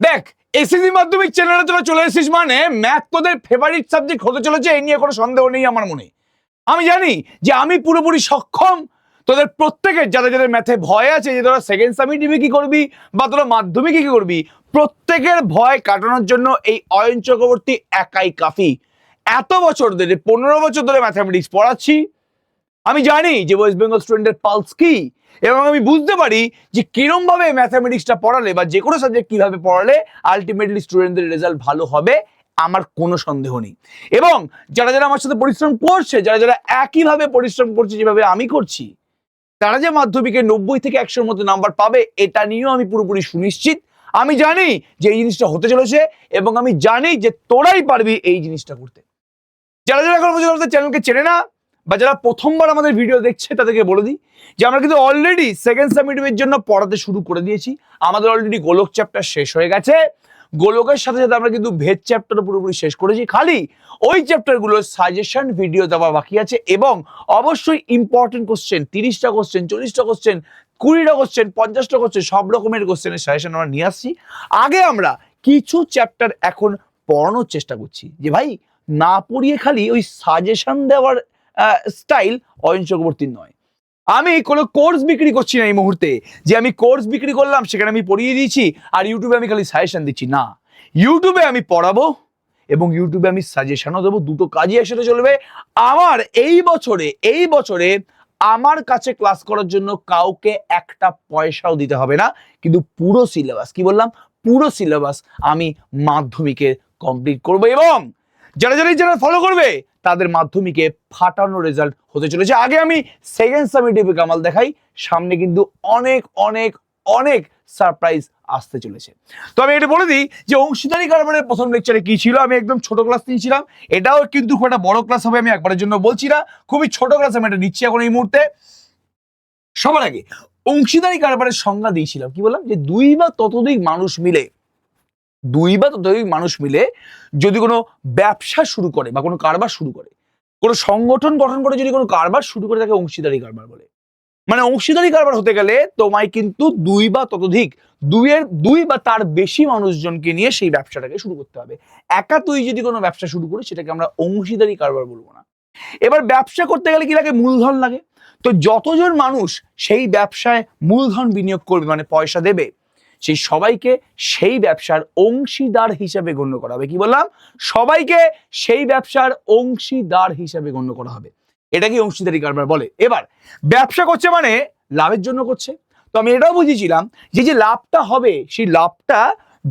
দেখ, এসএসসি মাধ্যমিক চ্যানেলে তোরা চলে এসেছিস মানে ম্যাথ তোদের ফেভারিট সাবজেক্ট হতে চলেছে, এই নিয়ে কোনো সন্দেহ নেই আমার মনে। আমি জানি যে আমি পুরোপুরি সক্ষম তোদের প্রত্যেকের, যাদের যাদের ম্যাথে ভয় আছে যে তোরা সেকেন্ড সামিটিভে কি করবি বা তোরা মাধ্যমিকে কি করবি, প্রত্যেকের ভয় কাটানোর জন্য এই অয়ন চক্রবর্তী একাই কাফি। এত বছর ধরে 15 বছর ধরে ম্যাথামেটিক্স পড়াচ্ছি। আমি জানি যে ওয়েস্ট বেঙ্গল স্টুডেন্টের পালস কি, এবং আমি বুঝতে পারি যে কিরম ভাবে ম্যাথামেটিক্সটা পড়ালে বা যে কোনো সাবজেক্ট কিভাবে পড়ালে আলটিমেটলি স্টুডেন্টদের রেজাল্ট ভালো হবে, আমার কোনো সন্দেহ নেই। এবং যারা যারা আমার সাথে পরিশ্রম করছে, যারা যারা একইভাবে পরিশ্রম করছে যেভাবে আমি করছি, তারা যে মাধ্যমিকে 90 থেকে 100-র মধ্যে নাম্বার পাবে, এটা নিয়েও আমি পুরোপুরি সুনিশ্চিত। আমি জানি যে এই জিনিসটা হতে চলেছে, এবং আমি জানি যে তোরাই পারবি এই জিনিসটা করতে। যারা যারা এখন পর্যন্ত আমাদের চ্যানেলকে চেনে না বা যারা প্রথমবার আমাদের ভিডিও দেখছে, তাদেরকে বলে দিই যে আমরা কিন্তু অলরেডি সেকেন্ড সামিটিভের জন্য পড়াতে শুরু করে দিয়েছি। আমাদের অলরেডি গোলক চ্যাপ্টার শেষ হয়ে গেছে। গোলকের সাথে সাথে আমরা কিন্তু ভেদ চ্যাপ্টারও পুরোপুরি শেষ করেছি। খালি ওই চ্যাপ্টারগুলোর সাজেশন ভিডিও দেওয়া বাকি আছে, এবং অবশ্যই ইম্পর্টেন্ট কোশ্চেন, 30টা কোশ্চেন, 40টা কোশ্চেন, 20টা কোশ্চেন, 50টা কোশ্চেন, সব রকমের কোশ্চেনের সাজেশন আমরা নিয়ে আসছি। আগে আমরা কিছু চ্যাপ্টার এখন পড়ানোর চেষ্টা করছি, যে ভাই না পড়িয়ে খালি ওই সাজেশন দেওয়ার স্টাইল অয়ন চক্রবর্তীর নয়। আমি কোনো কোর্স বিক্রি করছি না এই মুহূর্তে, যে আমি কোর্স বিক্রি করলাম সেখানে আমি পড়িয়ে দিয়েছি আর ইউটিউবে আমি খালি সাজেশন দিচ্ছি। না, ইউটিউবে আমি পড়াবো এবং ইউটিউবে আমি সাজেশনও দেবো, দুটো কাজই একসাথে চলবে। আমার এই বছরে আমার কাছে ক্লাস করার জন্য কাউকে একটা পয়সাও দিতে হবে না, কিন্তু পুরো সিলেবাস, কি বললাম, পুরো সিলেবাস আমি মাধ্যমিকে কমপ্লিট করবো, এবং যারা যারা এই চ্যানেল ফলো করবে তাদের মাধ্যমিকে ফাটানো রেজাল্ট হতে চলেছে। আগে আমি সেকেন্ড সামিটিভে কামাল দেখাই, সামনে কিন্তু অনেক অনেক অনেক সারপ্রাইজ আসতে চলেছে। তো আমি এটা বলে দিই যে অংশীদারি কারবারের প্রথম লেকচারে কি ছিল, আমি একদম ছোট ক্লাস নিয়েছিলাম। এটাও কিন্তু খুব একটা বড় ক্লাস হবে, আমি একবারের জন্য বলছি না, খুবই ছোট ক্লাস আমি এটা নিচ্ছি এখন এই মুহূর্তে। সবার আগে অংশীদারি কারবারের সংজ্ঞা দিয়েছিলাম, কি বললাম, যে দুই বা ততোধিক মানুষ মিলে যদি কোনো ব্যবসা শুরু করে বা কোনো কারবার শুরু করে, কোনো সংগঠন গঠন করে যদি কোনো কারবার শুরু করে, তাকে অংশীদারি কারবার বলে। মানে অংশীদারি কারবার হতে গেলে তোমায় কিন্তু দুই বা তার বেশি মানুষজনকে নিয়ে সেই ব্যবসাটাকে শুরু করতে হবে। একা তুই যদি কোনো ব্যবসা শুরু করিস, সেটাকে আমরা অংশীদারি কারবার বলবো না। এবার ব্যবসা করতে গেলে কি লাগে, মূলধন লাগে। তো যতজন মানুষ সেই ব্যবসায় মূলধন বিনিয়োগ করবে, মানে পয়সা দেবে, সেই সবাইকে সেই ব্যবসার অংশীদার হিসাবে গণ্য করা হবে। কি বললাম, সবাইকে সেই ব্যবসার অংশীদার হিসাবে গণ্য করা হবে। এটা কি অংশীদারি কারবার বলে। এবার ব্যবসা করছে মানে লাভের জন্য করছে। তো আমি এটাও বুঝিয়েছিলাম যে যে লাভটা হবে, সেই লাভটা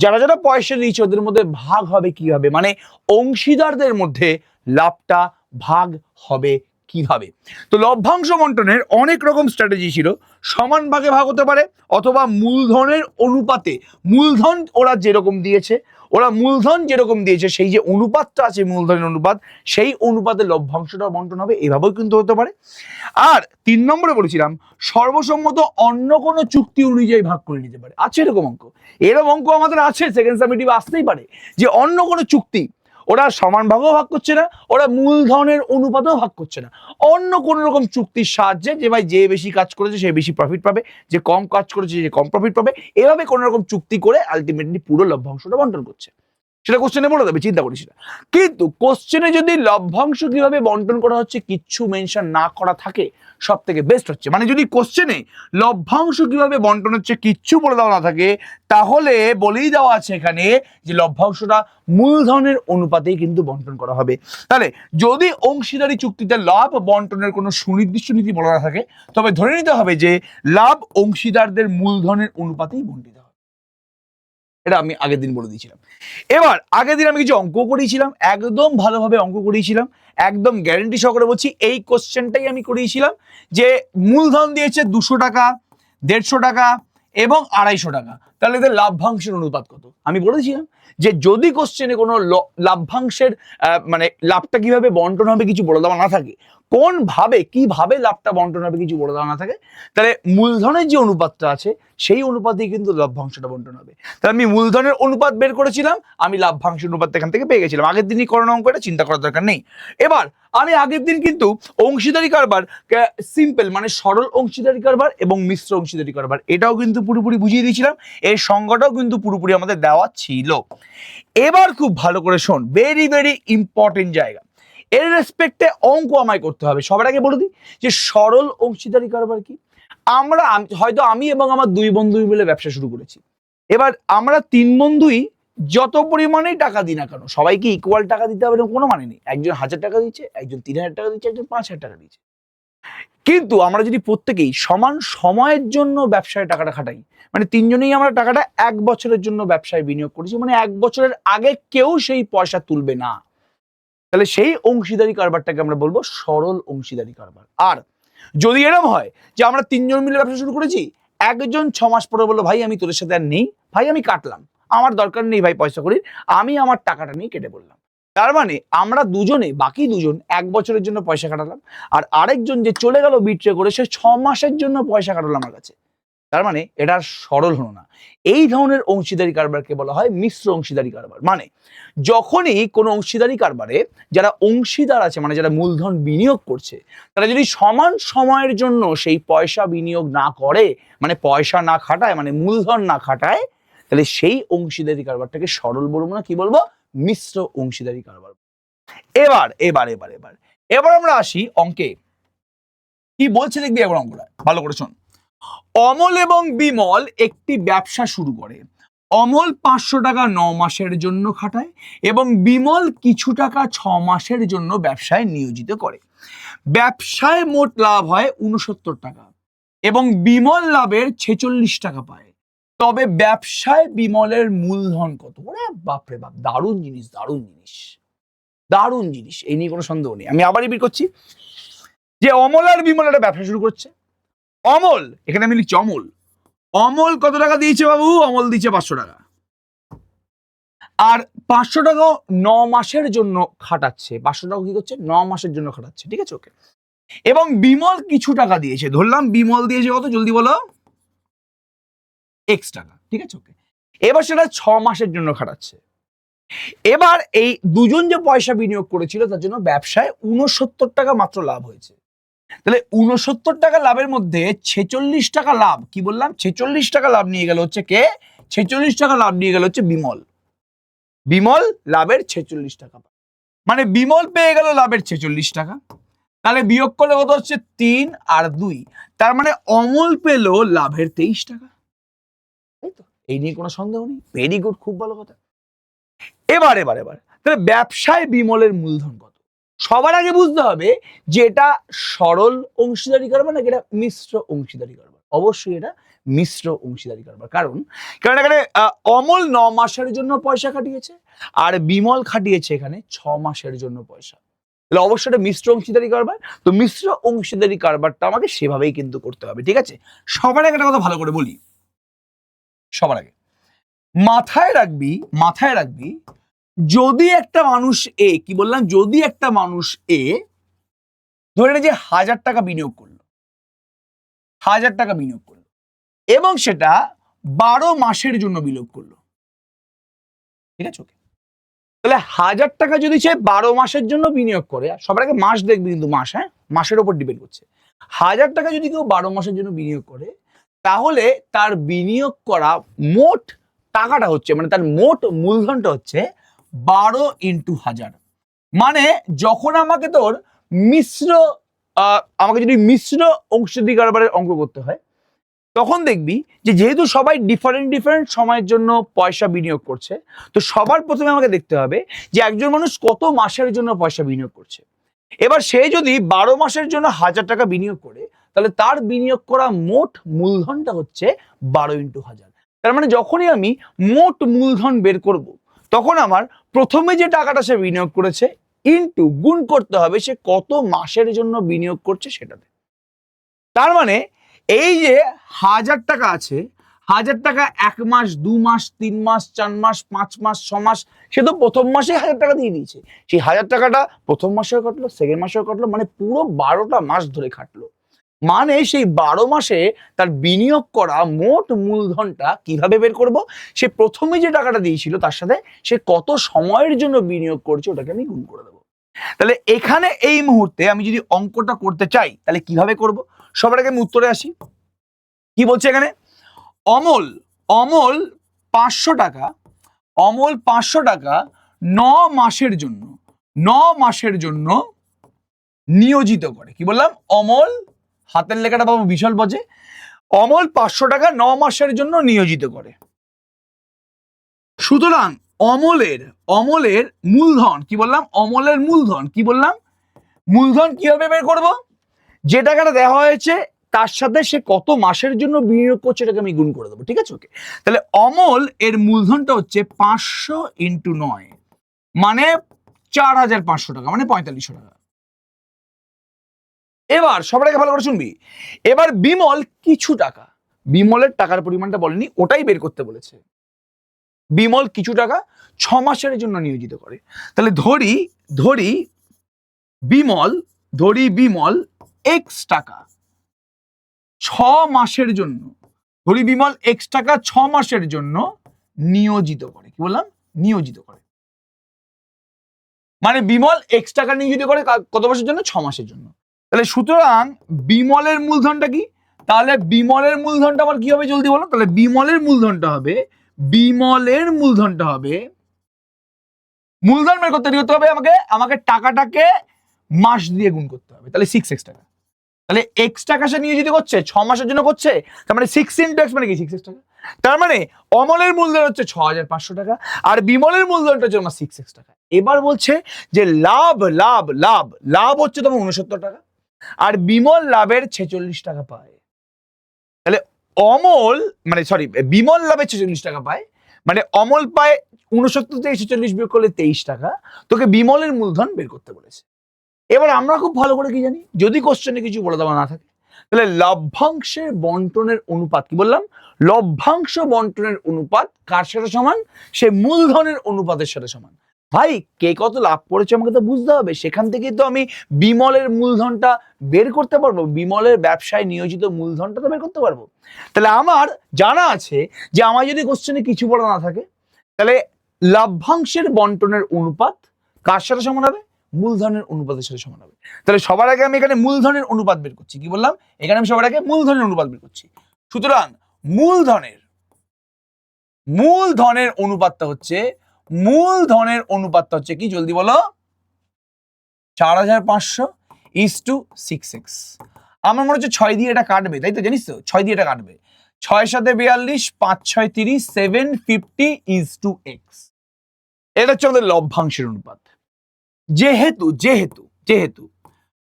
যারা যারা পয়সা দিয়েছে ওদের মধ্যে ভাগ হবে কিভাবে, মানে অংশীদারদের মধ্যে লাভটা ভাগ হবে কিভাবে। তো লভ্যাংশ বন্টনের অনেক রকম স্ট্র্যাটেজি ছিল। সমান ভাগে ভাগ হতে পারে, অথবা মূলধনের অনুপাতে, মূলধন ওরা যেরকম দিয়েছে, সেই যে অনুপাতটা আছে, মূলধনের অনুপাত, সেই অনুপাতে লভ্যাংশটা বন্টন হবে, এভাবেও কিন্তু হতে পারে। আর 3 নম্বরে বলেছিলাম সর্বসম্মত অন্য কোনো চুক্তি অনুযায়ী ভাগ করে নিতে পারে। আছে এরকম অঙ্ক আমাদের আছে, সেকেন্ড সামিটিভ আসতেই পারে, যে অন্য কোনো চুক্তি, ওরা সমান ভাগও ভাগ করছে না, ওরা মূলধনের অনুপাতেও ভাগ করছে না, অন্য কোন রকম চুক্তির সাহায্যে, যে ভাই যে বেশি কাজ করেছে সে বেশি প্রফিট পাবে, যে কম কাজ করেছে সে কম প্রফিট পাবে, এভাবে কোন রকম চুক্তি করে আলটিমেটলি পুরো লভ্যাংশটা বন্টন করছে। সেটা কোশ্চেনে বলে দেবে, চিন্তা করিস না। কিন্তু কোশ্চেনে যদি লভ্যাংশ কিভাবে বন্টন করা হচ্ছে কিচ্ছু মেনশন না করা থাকে, সব থেকে বেস্ট হচ্ছে। মানে যদি কোশ্চেনে লভ্যাংশ কিভাবে বন্টন হচ্ছে কিচ্ছু বলে দেওয়া না থাকে, তাহলে বলেই দেওয়া আছে এখানে যে লভ্যাংশটা মূলধনের অনুপাতেই কিন্তু বন্টন করা হবে। তাহলে যদি অংশীদারি চুক্তিতে লাভ বন্টনের কোনো সুনির্দিষ্ট নীতি বলা না থাকে, তবে ধরে নিতে হবে যে লাভ অংশীদারদের মূলধনের অনুপাতেই বন্টিত হবে। এটা আমি আগের দিন বলে দিয়েছিলাম। এবার আগের দিন আমি কিছু অঙ্ক করিয়েছিলাম, একদম ভালোভাবে অঙ্ক করিয়েছিলাম, একদম গ্যারেন্টি সহকারে বলছি। এই কোশ্চেনটাই আমি করিয়েছিলাম যে মূলধন দিয়েছে 200 টাকা, 150 টাকা এবং 250 টাকা, তাহলে এদের লাভ্যাংশের অনুপাত কত। আমি বলেছিলাম যে যদি কোশ্চেনে কোনো লাভ্যাংশের মানে লাভটা কিভাবে বন্টন হবে কিছু বলে দেওয়া না থাকে, কিভাবে লাভটা বন্টন হবে কিছু বলে দেওয়া না থাকে, তাহলে মূলধনের যে অনুপাতটা আছে সেই অনুপাতেই কিন্তু লভ্যাংশটা বন্টন হবে। তাহলে আমি মূলধনের অনুপাত বের করেছিলাম, আমি লাভ্যাংশের অনুপাত এখান থেকে পেয়ে গেছিলাম। আগের দিনই করোনা অঙ্কটা, চিন্তা করার দরকার নেই। এবার আমি আগের দিন কিন্তু অংশীদারি কারবার সিম্পল, মানে সরল অংশীদারি কারবার এবং মিশ্র অংশীদারি কারবার, এটাও কিন্তু পুরোপুরি বুঝিয়ে দিয়েছিলাম। এই সংজ্ঞাটাও কিন্তু পুরোপুরি আমাদের দেওয়া ছিল। এবার খুব ভালো করে শোন, ভেরি ভেরি ইম্পর্টেন্ট জায়গা, এর রেসপেক্টে অঙ্ক আমায় করতে হবে। সবার আগে বলে দিই যে সরল অংশীদারি কারবার কি। হয়তো আমি এবং আমার দুই বন্ধু মিলে ব্যবসা শুরু করেছি। এবার আমরা তিন বন্ধুই যত পরিমাণেই টাকা দিই না কেন, সবাইকে ইকুয়াল টাকা দিতে হবে কোনো মানে নেই। একজন 1000 টাকা দিচ্ছে, একজন 3000 টাকা দিচ্ছে, একজন 5000 টাকা দিচ্ছে। কিন্তু আমরা যদি প্রত্যেকেই সমান সময়ের জন্য ব্যবসায় টাকাটা খাটাই, মানে তিনজনেই আমরা টাকাটা 1 বছরের জন্য ব্যবসায় বিনিয়োগ করেছি, মানে 1 বছরের আগে কেউ সেই পয়সা তুলবে না, তাহলে সেই অংশীদারি কারবারটাকে আমরা বলবো সরল অংশীদারি কারবার। আর যদি এরকম হয় যে আমরা তিনজন মিলে ব্যবসা শুরু করেছি, একজন 6 মাস পরে বললো ভাই আমি তোদের সাথে আর নেই, ভাই আমি কাটলাম, আমার দরকার নেই ভাই পয়সা করি, আমি আমার টাকাটা নিয়ে কেটে বললাম, তার মানে আমরা দুজনে, বাকি দুজন 1 বছরের জন্য পয়সা কাটালাম, আর আরেকজন যে চলে গেল বিট্রে করে সে 6 মাসের জন্য পয়সা কাটালো আমার কাছে, তার মানে এটা সরল হলো না। এই ধরনের অংশীদারি কারবারকে বলা হয় মিশ্র অংশীদারি কারবার। মানে যখনই কোনো অংশীদারি কারবারে যারা অংশীদার আছে, মানে যারা মূলধন বিনিয়োগ করছে, তারা যদি সমান সময়ের জন্য সেই পয়সা বিনিয়োগ না করে, মানে পয়সা না খাটায়, মানে মূলধন না খাটায়, তাহলে সেই অংশীদারি কারবারটাকে সরল বলবো না, কি বলবো, মিশ্র অংশীদারি কারবার। এবার এবার এবার এবার এবার আমরা আসি অঙ্কে, কি বলছে দেখবি এবার অঙ্কটা ভালো করে শোন। অমল এবং বিমল একটি ব্যবসা শুরু করে। অমল 500 টাকা 9 মাসের জন্য খাটায় এবং বিমল কিছু টাকা 6 মাসের জন্য ব্যবসায় নিয়োজিত করে। ব্যবসায় মোট লাভ হয় 69 টাকা এবং বিমল লাভের 46 টাকা পায়। তবে ব্যবসায় বিমলের মূলধন কত? ওরে বাপরে বাপ, দারুণ জিনিস, দারুণ জিনিস, দারুণ জিনিস, এই নিয়ে কোনো সন্দেহ নেই। আমি আবার রিপিট করছি যে অমল আর বিমল একটা ব্যবসা শুরু করছে। অমল, এখানে আমি লিখছি অমল, অমল কত টাকা দিয়েছে বাবু? অমল দিয়েছে 500 টাকা, আর 500 টাকা 9 মাসের জন্য খাটাচ্ছে। 500 টাকা কি করছে? 9 মাসের জন্য খাটাচ্ছে, ঠিক আছে, ওকে। এবং বিমল কিছু টাকা দিয়েছে, ধরলাম বিমল দিয়েছে কত, জলদি বলো, X টাকা, ঠিক আছে, ওকে। এবার সেটা 6 মাসের জন্য খাটাচ্ছে। এবার এই দুজন যে পয়সা বিনিয়োগ করেছিল তার জন্য ব্যবসায় 69 টাকা মাত্র লাভ হয়েছে। তাহলে 69 টাকা লাভের মধ্যে 46 টাকা লাভ, কি বললাম, 46 টাকা লাভ নিয়ে গেল হচ্ছে কে? 46 টাকা লাভ নিয়ে গেল হচ্ছে বিমল। বিমল লাভের 46 টাকা, মানে বিমল পেয়ে গেল লাভের 46 টাকা। তাহলে বিয়োগ করলে কত হচ্ছে? 3 আর 2, তার মানে অমল পেল লাভের 23 টাকা। এই নিয়ে কোনো সন্দেহ নেই, ভেরি গুড, খুব ভালো কথা। এবার এবার এবার তাহলে ব্যবসায় বিমলের মূলধন কত? সবার আগে বুঝতে হবে যে এটা সরল অংশীদারি কারবার নাকি এটা মিশ্র অংশীদারি কারবার। অবশ্যই এটা মিশ্র অংশীদারি কারবার, কারণ এখানে অমল 9 মাসের জন্য পয়সা খাটিয়েছে আর বিমল খাটিয়েছে এখানে 6 মাসের জন্য পয়সা, তাহলে অবশ্যই এটা মিশ্র অংশীদারি কারবার। তো মিশ্র অংশীদারি কারবারটা আমাকে সেভাবেই কিন্তু করতে হবে, ঠিক আছে। সবার আগে একটা কথা ভালো করে বলি, সবার আগে মাথায় রাখবি, মাথায় রাখবি, যদি একটা মানুষ এ, কি বললাম, যদি একটা মানুষ এ ধরে নে যে 1000 টাকা বিনিয়োগ করলো, 1000 টাকা বিনিয়োগ করলো এবং সেটা 12 মাসের জন্য বিনিয়োগ করলো, ঠিক আছে, ওকে। তাহলে 1000 টাকা যদি সে 12 মাসের জন্য বিনিয়োগ করে, সবার আগে মাস দেখবি কিন্তু, মাস, হ্যাঁ, মাসের উপর ডিপেন্ড করছে। 1000 টাকা যদি কেউ 12 মাসের জন্য বিনিয়োগ করে, তাহলে তার বিনিয়োগ করা মোট টাকাটা হচ্ছে, মানে তার মোট মূলধনটা হচ্ছে 12 × 1000। মানে যখন আমাকে তোর আমাকে যদি মিশ্র অংশীদারি কারবারের অঙ্ক করতে হয়, তখন দেখবি যে যেহেতু সবাই ডিফারেন্ট ডিফারেন্ট সময়ের জন্য পয়সা বিনিয়োগ করছে, তো সবার প্রথমে আমাকে দেখতে হবে যে একজন মানুষ কত মাসের জন্য পয়সা বিনিয়োগ করছে। এবার সে যদি 12 মাসের জন্য 1000 টাকা বিনিয়োগ করে, তাহলে তার বিনিয়োগ করা মোট মূলধনটা হচ্ছে 12 × 1000। তার মানে যখনই আমি মোট মূলধন বের করব, তখন আমার প্রথমে যে টাকাটা সে বিনিয়োগ করেছে ইনটু গুণ করতে হবে সে কত মাসের জন্য বিনিয়োগ করছে সেটাতে। তার মানে এই যে 1000 টাকা আছে, 1000 টাকা 1 মাস, 2 মাস, 3 মাস, 4 মাস, 5 মাস, 6 মাস, সে তো প্রথম মাসে 1000 টাকা দিয়ে দিয়েছে। সেই 1000 টাকাটা প্রথম মাসেও কাটলো, সেকেন্ড মাসেও কাটলো, মানে পুরো 12টা মাস ধরে খাটলো। মানে সেই 12 মাসে তার বিনিয়োগ করা মোট মূলধনটা কিভাবে বের করব? সে প্রথমে যে টাকাটা দিয়েছিল তার সাথে সে কত সময়ের জন্য বিনিয়োগ করছে ওটাকে আমি গুণ করে দেবো। তাহলে এখানে এই মুহূর্তে আমি যদি অঙ্কটা করতে চাই তাহলে কিভাবে করব? সবার আগে আমি উত্তরে আসি। কি বলছে এখানে? অমল অমল 500 টাকা, অমল 500 টাকা 9 মাসের জন্য, 9 মাসের জন্য নিয়োজিত করে। কি বললাম? অমল, হাতের লেখাটা পাবো বিশাল বজে, অমল 500 টাকা 9 মাসের জন্য নিয়োজিত করে। সুতরাং অমলের, অমলের মূলধন, কি বললাম? অমলের মূলধন, কি বললাম? মূলধন কিভাবে বের করব? যে টাকাটা দেওয়া হয়েছে তার সাথে সে কত মাসের জন্য বিনিয়োগ করছে এটাকে আমি গুণ করে দেবো। ঠিক আছে? ওকে, তাহলে অমল এর মূলধনটা হচ্ছে 500 ইন্টু 9 মানে 4500 টাকা, মানে 4500 টাকা। এবার সবাইকে ভালো করে শুনবি। এবার বিমল কিছু টাকা, বিমলের টাকার পরিমাণটা বলেনি, ওটাই বের করতে বলেছে। বিমল কিছু টাকা 6 মাসের জন্য নিয়োজিত করে। তাহলে ধরি, ধরি বিমল, ধরি বিমল x টাকা 6 মাসের জন্য, ধরি বিমল x টাকা 6 মাসের জন্য নিয়োজিত করে। কি বললাম? নিয়োজিত করে। মানে বিমল x টাকা নিয়োজিত করে কত মাসের জন্য? 6 মাসের জন্য। তাহলে সুতরাং বিমলের মূলধনটা কি? তাহলে বিমলের মূলধনটা আমার কি হবে জলদি বলো? তাহলে বিমলের মূলধনটা হবে, বিমলের মূলধনটা হবে, মূলধন বের করতে হবে আমাকে, আমাকে টাকাটাকে মাস দিয়ে গুণ করতে হবে। তাহলে 6x টাকা। তাহলে x টাকা সে নিয়োজিত করছে 6 মাসের জন্য করছে, তার মানে 6 ইন্টু x মানে কি? 6x টাকা। তার মানে অমলের মূলধন হচ্ছে 6500 টাকা আর বিমলের মূলধনটা হচ্ছে আমার 6x টাকা। এবার বলছে যে লাভ, লাভ, লাভ, লাভ হচ্ছে তোমার 69 টাকা আর বিমল লাভের 46 টাকা পায়। তাহলে অমল মানে সরি বিমল লাভের 46 টাকা পায়, মানে অমল পায় 69 থেকে 46 বিয়োগ করলে 23 টাকা। তোকে বিমলের মূলধন বের করতে বলেছে। এবার আমরা খুব ভালো করে কি জানি, যদি কোশ্চেনে কিছু বলে দেওয়া না থাকে, তাহলে লভ্যাংশের বন্টনের অনুপাত, কি বললাম? লভ্যাংশ বন্টনের অনুপাত কার সাথে সমান? সে মূলধনের অনুপাতের সাথে সমান। ভাই কে কত লাভ করেছে আমাকে তো বুঝতে হবে, সেখান থেকে তো আমি বিমলের মূলধনটা বের করতে পারবো, বিমলের ব্যবসায় নিয়োজিত মূলধনটা তো বের করতে পারবো। তাহলে আমার জানা আছে যে আমার যদি কোশ্চেনে কিছু বলা না থাকে, তাহলে লভ্যাংশের বন্টনের অনুপাত কার সাথে সমান হবে? মূলধনের অনুপাতের সাথে সমান হবে। তাহলে সবার আগে আমি এখানে মূলধনের অনুপাত বের করছি। কি বললাম? এখানে আমি সবার আগে মূলধনের অনুপাত বের করছি। সুতরাং মূলধনের, মূলধনের অনুপাতটা হচ্ছে, মূলধনের অনুপাতটা হচ্ছে কি জলদি বলো? 4500 ইস টু 6x। আমার মনে হচ্ছে 6 দিয়ে এটা কাটবে, তাই তো? জানিস তো 6 দিয়ে এটা কাটবে। 6 7 42, 5 6 30, 750 ইস টু x। এটা হচ্ছে আমাদের লভ্যাংশের অনুপাত। যেহেতু যেহেতু যেহেতু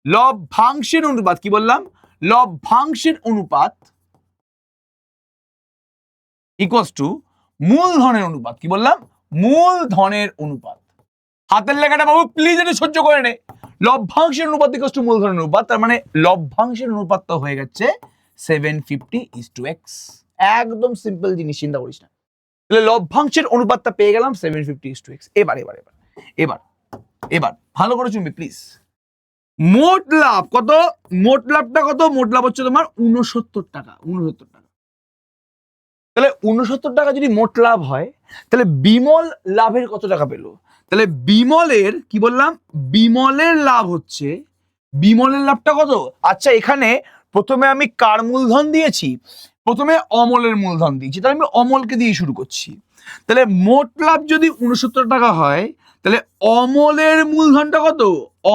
লভ্যাংশের অনুপাত, কি বললাম? লভ্যাংশের অনুপাত ইকুয়ালস টু মূলধনের অনুপাত। কি বললাম? মূলধনের অনুপাত। হাতের লেখাটা বাবু প্লিজ এটা সহ্য করে নে। লভ্যাংশের অনুপাত ইকুয়ালস টু মূলধনের অনুপাত, তার মানে লভ্যাংশের অনুপাতটা হয়ে যাচ্ছে 750 ইস টু x। একদম সিম্পল জিনিস, চিন্তা করিস না। তাহলে লভ্যাংশের অনুপাতটা পেয়ে গেলাম 750 ইস টু x। এবার এবার এবার এবার এবার ভালো করে শুনবি প্লিজ। মোট লাভ কত? মোট লাভটা কত? মোট লাভ হচ্ছে তোমার 69 টাকা, 69 টাকা। তাহলে 69 টাকা যদি মোট লাভ হয়, তাহলে বিমল লাভের কত টাকা পেল? তাহলে বিমলের, কি বললাম? বিমলের লাভ হচ্ছে, বিমলের লাভটা কত? আচ্ছা এখানে প্রথমে আমি কার মূলধন দিয়েছি? প্রথমে অমলের মূলধন দিয়েছি, তাহলে আমি অমলকে দিয়ে শুরু করছি। তাহলে মোট লাভ যদি 69 টাকা হয়, তাহলে অমলের মূলধনটা কত?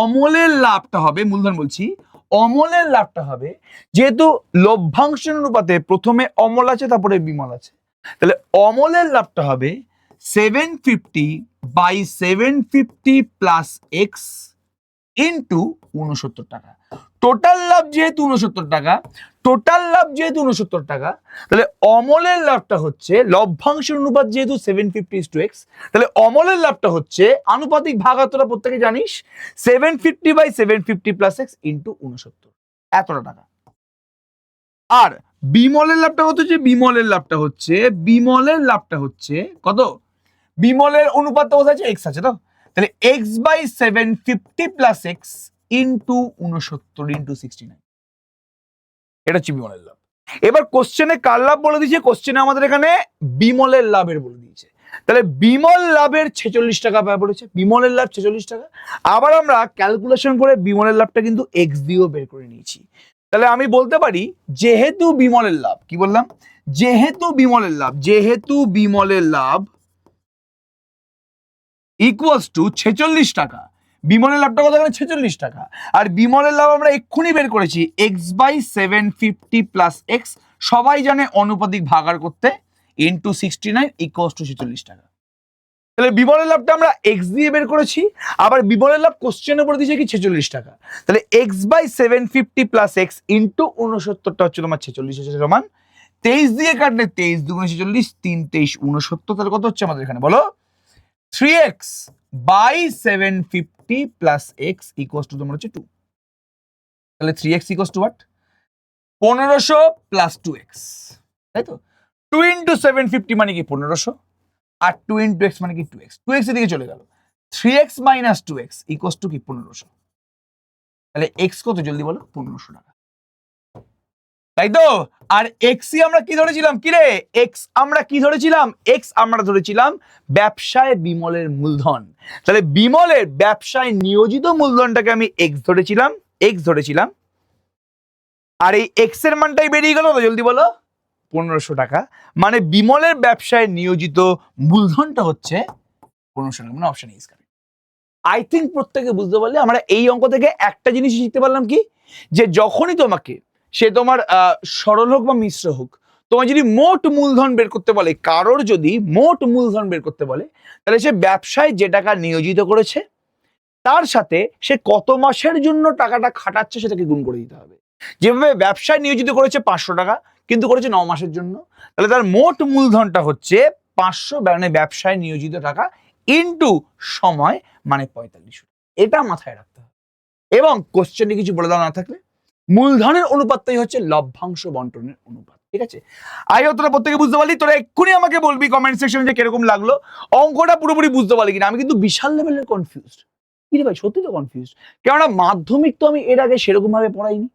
অমলের লাভটা হবে, মূলধন বলছি, অমলের লাভটা হবে, যেহেতু লভ্যাংশের অনুপাতে প্রথমে অমল আছে তারপরে বিমল আছে, তাহলে অমলের লাভটা হবে 750 বাই 750 প্লাস এক্স ইন্টু 69 টাকা। টোটাল লাভ যেহেতু 69 টাকা, টোটাল লাভ যেহেতু 69 টাকা, তাহলে অমলের লাভটা হচ্ছে, লভ্যাংশের অনুপাত যেহেতু 750:x, তাহলে অমলের লাভটা হচ্ছে আনুপাতিক ভাগ, তোরা প্রত্যেকে জানিস, 750 বাই 750 প্লাস এক্স ইন্টু 69, এতটা টাকা। আর বিমলের লাভটা কত হচ্ছে? বিমলের লাভটা হচ্ছে, বিমলের লাভটা হচ্ছে কত? বিমলের অনুপাতটা কোথায় আছে? এক্স আছে তো, তাহলে X by 750 plus X into 69 into 69, এটা হচ্ছে বিমলের লাভ। এবার কোশ্চেনে কার লাভ বলে দিয়েছে? কোশ্চেনে আমাদের এখানে বিমলের লাভের বলে দিয়েছে। তাহলে বিমল লাভের 46 টাকা পাওয়া পড়েছে, বিমলের লাভ 46 টাকা। আবার আমরা ক্যালকুলেশন করে বিমলের লাভটা কিন্তু এক্স দিয়েও বের করে নিয়েছি। তাহলে আমি বলতে পারি যেহেতু বিমলের লাভ, কি বললাম? যেহেতু বিমলের লাভ ইকুয়ালস টু 46 টাকা, বিমলের লাভটা কত? 46 টাকা। আর বিমলের লাভ আমরা এক্ষুনি বের করেছি x/750 প্লাস এক্স, সবাই জানে অনুপাতিক ভাগার করতে, ইন্টু 69 ইকুয়ালস টু 46 টাকা। তাহলে বিমলের লাভটা আমরা এক্স দিয়ে বের করেছি, আবার বিমলের লাভ কোশ্চেনের উপর দিয়েছে কি 46 টাকা। তাহলে x/750 প্লাস এক্স ইন্টু 69টা হচ্ছে তোমার 46 সমান 23 দিয়ে কাটলে 23 দুগুণে 46, 3 23 69, তাহলে কত হচ্ছে আমাদের এখানে বলো? 3x/750 plus x equals to তোমার হচ্ছে 2। তাহলে 3x equals to what? 1500 plus 2x, তাই তো? 2 ইন্টু 750 মানে কি 1500, আর 2 ইন্টু এক্স মানে কি 2x, 2x এদিকে চলে গেল। 3x minus 2x equals to কি 1500। তাহলে x কত জলদি বলো? 1500 টাকা, তাই তো? আর x আমরা কি ধরেছিলাম? কি রে, x আমরা কি ধরেছিলাম? x আমরা ধরেছিলাম ব্যবসায় বিমলের মূলধন। তাহলে বিমলের ব্যবসায় নিয়োজিত মূলধনটাকে আমি x ধরেছিলাম, আর এই x এর মানটাই বেরিয়ে গেল তো, জলদি বলো? 1500 টাকা। মানে বিমলের ব্যবসায় নিয়োজিত মূলধনটা হচ্ছে 1500 টাকা, মানে option is correct. I think প্রত্যেকে বুঝতে পারলে আমরা এই অঙ্ক থেকে একটা জিনিস শিখতে পারলাম কি, যে যখনই তোমাকে সে তোমার সরল হোক বা মিশ্র হোক, তোমার যদি মোট মূলধন বের করতে বলে, কারোর যদি মোট মূলধন বের করতে বলে, তাহলে সে ব্যবসায় যে টাকা নিয়োজিত করেছে তার সাথে সে কত মাসের জন্য টাকাটা খাটাচ্ছে সেটাকে গুণ করে দিতে হবে। যেভাবে ব্যবসায় নিয়োজিত করেছে 500 টাকা, কিন্তু করেছে 9 মাসের জন্য, তাহলে তার মোট মূলধনটা হচ্ছে 500, মানে ব্যবসায় নিয়োজিত টাকা ইন্টু সময়, মানে 45। এটা মাথায় রাখতে হবে। এবং কোশ্চেনে কিছু বলে দেওয়া না থাকলে, মূলধনের অনুপাতটাই হচ্ছে লভ্যাংশ বন্টনের অনুপাত। ঠিক আছে? আই হোপ তোরা প্রত্যেকে বুঝতে পারলি। তোরা এক্ষুনি আমাকে বলবি কমেন্ট সেকশনে যে কিরকম লাগলো, অঙ্কটা পুরোপুরি বুঝতে পারলি কিনা। আমি কিন্তু বিশাল লেভেলের কনফিউজড। কি রে ভাই, সত্যি তো কনফিউজড। কেননা মাধ্যমিক তো আমি এর আগে সেরকম ভাবে পড়াইনি,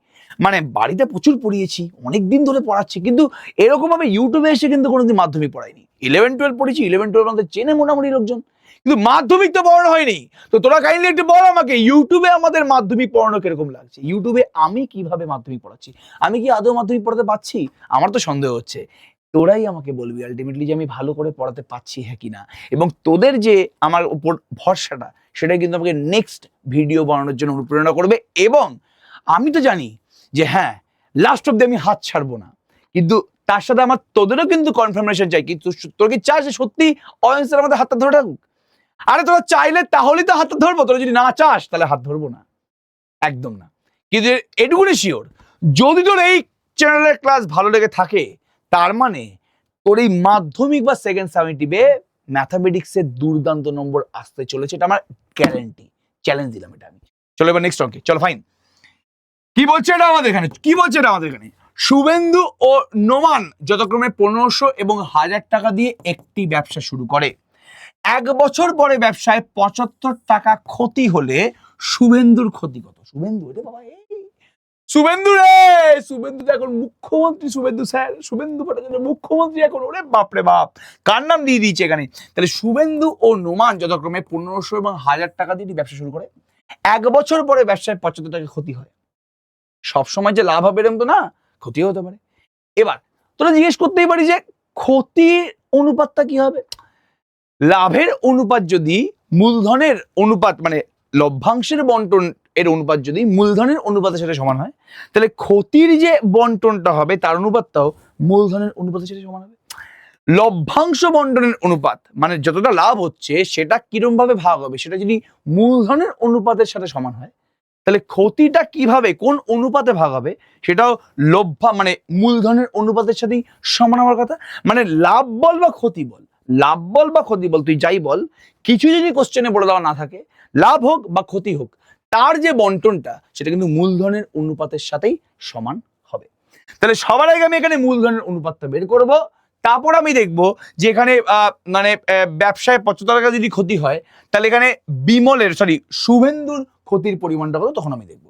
মানে বাড়িতে প্রচুর পড়িয়েছি, অনেকদিন ধরে পড়াচ্ছি, কিন্তু এরকম ভাবে ইউটিউবে এসে কিন্তু কোনোদিন মাধ্যমিক পড়াইনি। 11-12 পড়েছি, 11-12 আমাদের চেনে মোটামুটি লোকজন, কিন্তু মাধ্যমিক তো পড়ানো হয়নি। তো তোরা কাইন্ডলি একটু বল আমাকে, ইউটিউবে আমাদের মাধ্যমিক পড়ানো কিরকম লাগছে, ইউটিউবে আমি কিভাবে মাধ্যমিক পড়াচ্ছি, আমি কি আদৌ মাধ্যমিক পড়াতে পারছি? আমার তো সন্দেহ হচ্ছে। তোরাই আমাকে বলবি আলটিমেটলি যে আমি ভালো করে পড়াতে পারছি হ্যাঁ কিনা, এবং তোদের যে আমার উপর ভরসাটা, সেটাই কিন্তু আমাকে নেক্সট ভিডিও বানানোর জন্য অনুপ্রেরণা করবে। এবং আমি তো জানি যে হ্যাঁ, লাস্ট অব্দি আমি হাত ছাড়বো না, কিন্তু তার সাথে আমার তোদেরও কিন্তু কনফার্মেশন চাই। কিন্তু তোর কি চাস যে সত্যি অয়ন স্যার আমাদের হাতটা ধরে থাকুক? আরে তোরা চাইলে তাহলেই তো হাতটা ধরবো, তোরা যদি না চাস তাহলে হাত ধরবো না, একদম না। কিন্তু এটুকুনি শিওর, যদি তোর এই চ্যানেলের ক্লাস ভালো লেগে থাকে, তার মানে তোর এই মাধ্যমিক বা সেকেন্ড সামেটিভে ম্যাথামেটিক্সের দুর্দান্ত নম্বর আসতে চলেছে, এটা আমার গ্যারান্টি, চ্যালেঞ্জ দিলাম এটা আমি। চলো এবার নেক্সট অঙ্কে চলো। ফাইন, কি বলছে এটা আমাদের এখানে? শুভেন্দু ও নোমান যথাক্রমে 1500 এবং 1000 টাকা দিয়ে একটি ব্যবসা শুরু করে। 1 বছর পরে ব্যবসায় 75 টাকা ক্ষতি হলে শুভেন্দুর ক্ষতি কত? শুভেন্দু রে বাবা, শুভেন্দু রে, শুভেন্দু এখন মুখ্যমন্ত্রী, শুভেন্দু স্যার, শুভেন্দু ভট্টাচার্য মুখ্যমন্ত্রী এখন। ওরে বাপরে বাপ, কার নাম দিয়ে দিয়েছে এখানে। তাহলে শুভেন্দু ও নোমান যথাক্রমে 1500 এবং 1000 টাকা দিয়ে ব্যবসা শুরু করে। 1 বছর পরে ব্যবসায় 75 টাকা ক্ষতি হয়। সবসময় যে লাভ হবে এরকম তো না, ক্ষতিও হতে পারে। এবার তোরা জিজ্ঞেস করতেই পারি যে ক্ষতির অনুপাতটা কি হবে? লাভের অনুপাত যদি মূলধনের অনুপাত, মানে লভ্যাংশের বন্টন এর অনুপাত যদি মূলধনের অনুপাতের সাথে সমান হয়, তাহলে ক্ষতির যে বন্টনটা হবে তার অনুপাতটাও মূলধনের অনুপাতের সাথে সমান হবে। লভ্যাংশ বন্টনের অনুপাত মানে যতটা লাভ হচ্ছে সেটা কিরম ভাবে ভাগ হবে, সেটা যদি মূলধনের অনুপাতের সাথে সমান হয়, তাহলে ক্ষতিটা কিভাবে কোন অনুপাতে ভাগ হবে সেটাও মানে মূলধনের অনুপাতের সাথেই সমান হওয়ার কথা। মানে লাভ বল বা ক্ষতি বল, লাভ বল বা ক্ষতি বল, তুই যাই বল, কিছু যদি কোশ্চেনে বলে দেওয়া না থাকে, লাভ হোক বা ক্ষতি হোক, তার যে বন্টনটা সেটা কিন্তু মূলধনের অনুপাতের সাথেই সমান হবে। তাহলে সবার আগে আমি এখানে মূলধনের অনুপাতটা বের করব, তারপর আমি দেখব যে এখানে মানে ব্যবসায় 75 টাকা যদি ক্ষতি হয়, তাহলে এখানে শুভেন্দুর ক্ষতির পরিমাণটা কত তখন আমি দেখব।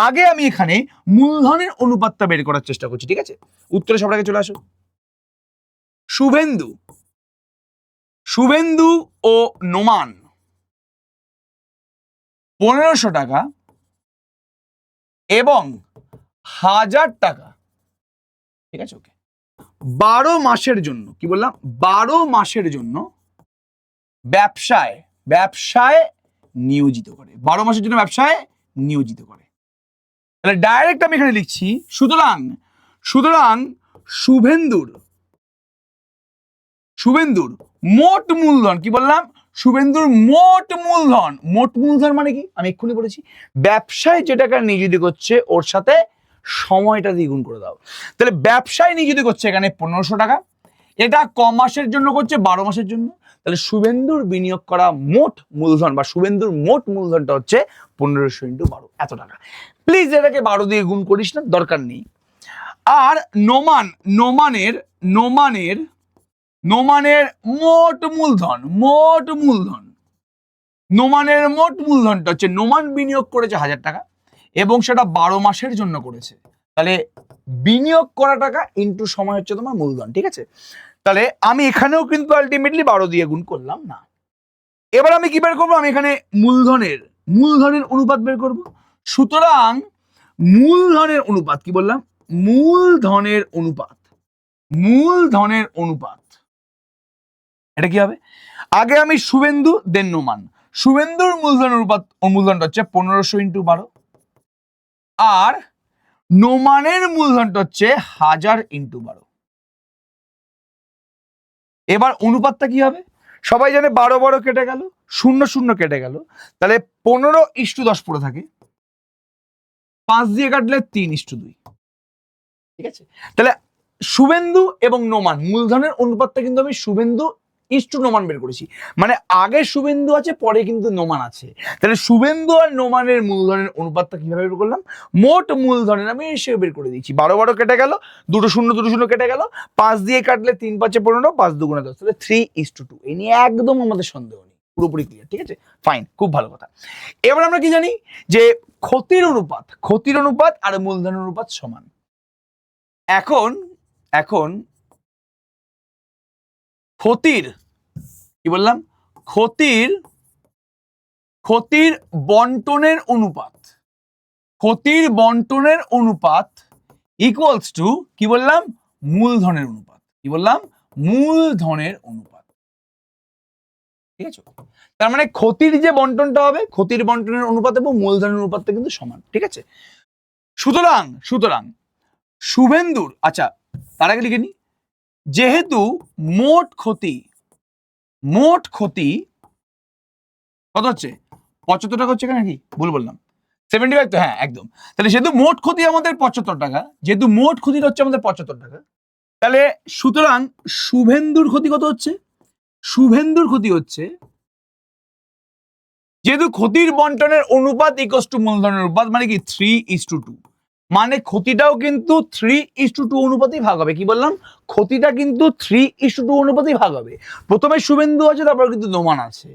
আগে আমি এখানে মূলধনের অনুপাতটা বের করার চেষ্টা করছি। ঠিক আছে, উত্তরে সবার আগে চলে আসো। শুভেন্দু ও নোমান 1500 টাকা এবং 1000 টাকা, ঠিক আছে, ওকে, 12 মাসের জন্য, কি বললাম, 12 মাসের জন্য ব্যবসায় নিয়োজিত করে, 12 মাসের জন্য ব্যবসায় নিয়োজিত করে। তাহলে ডাইরেক্ট আমি এখানে লিখছি, সুতরাং শুভেন্দুর মোট মূলধন, কি বললাম, শুভেন্দুর মোট মূলধন মানে কি, আমি এক্ষুনি বলেছি, ব্যবসায় যে টাকা নিয়োজিত করছে ওর সাথে সময়টা দ্বিগুণ করে দাও। তাহলে ব্যবসায় নিয়োজিত করছে এখানে 1500 টাকা, এটা ক মাসের জন্য করছে, 12 মাসের জন্য। তাহলে শুভেন্দুর বিনিয়োগ করা মোট মূলধন বা শুভেন্দুর মোট মূলধনটা হচ্ছে 1500 × 12, এত টাকা। প্লিজ এটাকে 12 দিয়ে গুণ করিস না, দরকার নেই। আর নোমানের মোট মূলধন, নোমানের মোট মূলধনটা হচ্ছে, নোমান বিনিয়োগ করেছে 1000 টাকা এবং সেটা 12 মাসের জন্য করেছে। তাহলে বিনিয়োগ করা টাকা ইন্টু সময় হচ্ছে তোমার মূলধন, ঠিক আছে। তাহলে আমি এখানেও কিন্তু আলটিমেটলি 12 দিয়ে গুণ করলাম না। এবার আমি কি বের করবো, আমি এখানে মূলধনের অনুপাত বের করব। সুতরাং মূলধনের অনুপাত, কি বললাম, মূলধনের অনুপাত এটা কি হবে, আগে আমি শুভেন্দু দেন নোমান, শুভেন্দুর মূলধনটা হচ্ছে 1500 × 12 আর নোমানের মূলধনটা হচ্ছে 1000 × 12। এবার অনুপাতটা কি হবে, সবাই জানে 12 কেটে গেল, 0 কেটে গেল, তাহলে 15:10 পড়ে থাকে, 5 দিয়ে কাটলে 3:2, ঠিক আছে। তাহলে শুভেন্দু এবং নোমান মূলধনের অনুপাতটা কিন্তু আমি শুভেন্দু ইস্টু নোমান বের করেছি, মানে আগে শুভেন্দু আছে পরে কিন্তু নোমান আছে। তাহলে শুভেন্দু আর নোমানের মূলধনের অনুপাতটা কিভাবে বের করলাম, মোট মূলধনের আমি হিসেবে বের করে দিচ্ছি। 12 কেটে গেল, 2 0 কেটে গেল, 5 দিয়ে কাটলে 3 5 15, 5 2 10, তাহলে 3:2। এই নিয়ে একদম আমাদের সন্দেহ নেই, পুরোপুরি ক্লিয়ার, ঠিক আছে, ফাইন, খুব ভালো কথা। এবার আমরা কি জানি যে ক্ষতির অনুপাত আর মূলধনের অনুপাত সমান। এখন ক্ষতির, কি বললাম, ক্ষতির বন্টনের অনুপাত ইকুয়ালস টু, কি বললাম, মূলধনের অনুপাত, ঠিক আছে। তার মানে ক্ষতির যে বন্টনটা হবে, ক্ষতির বন্টনের অনুপাত এবং মূলধনের অনুপাতটা কিন্তু সমান, ঠিক আছে। সুতরাং শুভেন্দুর, আচ্ছা তার আগে লিখে নি, যেহেতু মোট ক্ষতি কত হচ্ছে, 75 টাকা হচ্ছে, এখানে কি ভুল বললাম, 75 তো, হ্যাঁ একদম। তাহলে যেহেতু মোট ক্ষতি আমাদের 75 টাকা, যেহেতু মোট ক্ষতি হচ্ছে আমাদের 75 টাকা, তাহলে সুতরাং শুভেন্দুর ক্ষতি কত হচ্ছে, শুভেন্দুর ক্ষতি হচ্ছে, যেহেতু ক্ষতির বন্টনের অনুপাত ইকুয়ালস টু মূলধনের অনুপাত, মানে কি 3:2, মানে ক্ষতিটাও কিন্তু 3:2 অনুপাতেই ভাগ হবে। কি বললাম, ক্ষতিটা কিন্তু 3:2 অনুপাতেই ভাগ হবে। প্রথমে শুভেন্দু আছে, তারপর কিন্তু নোমান আছে।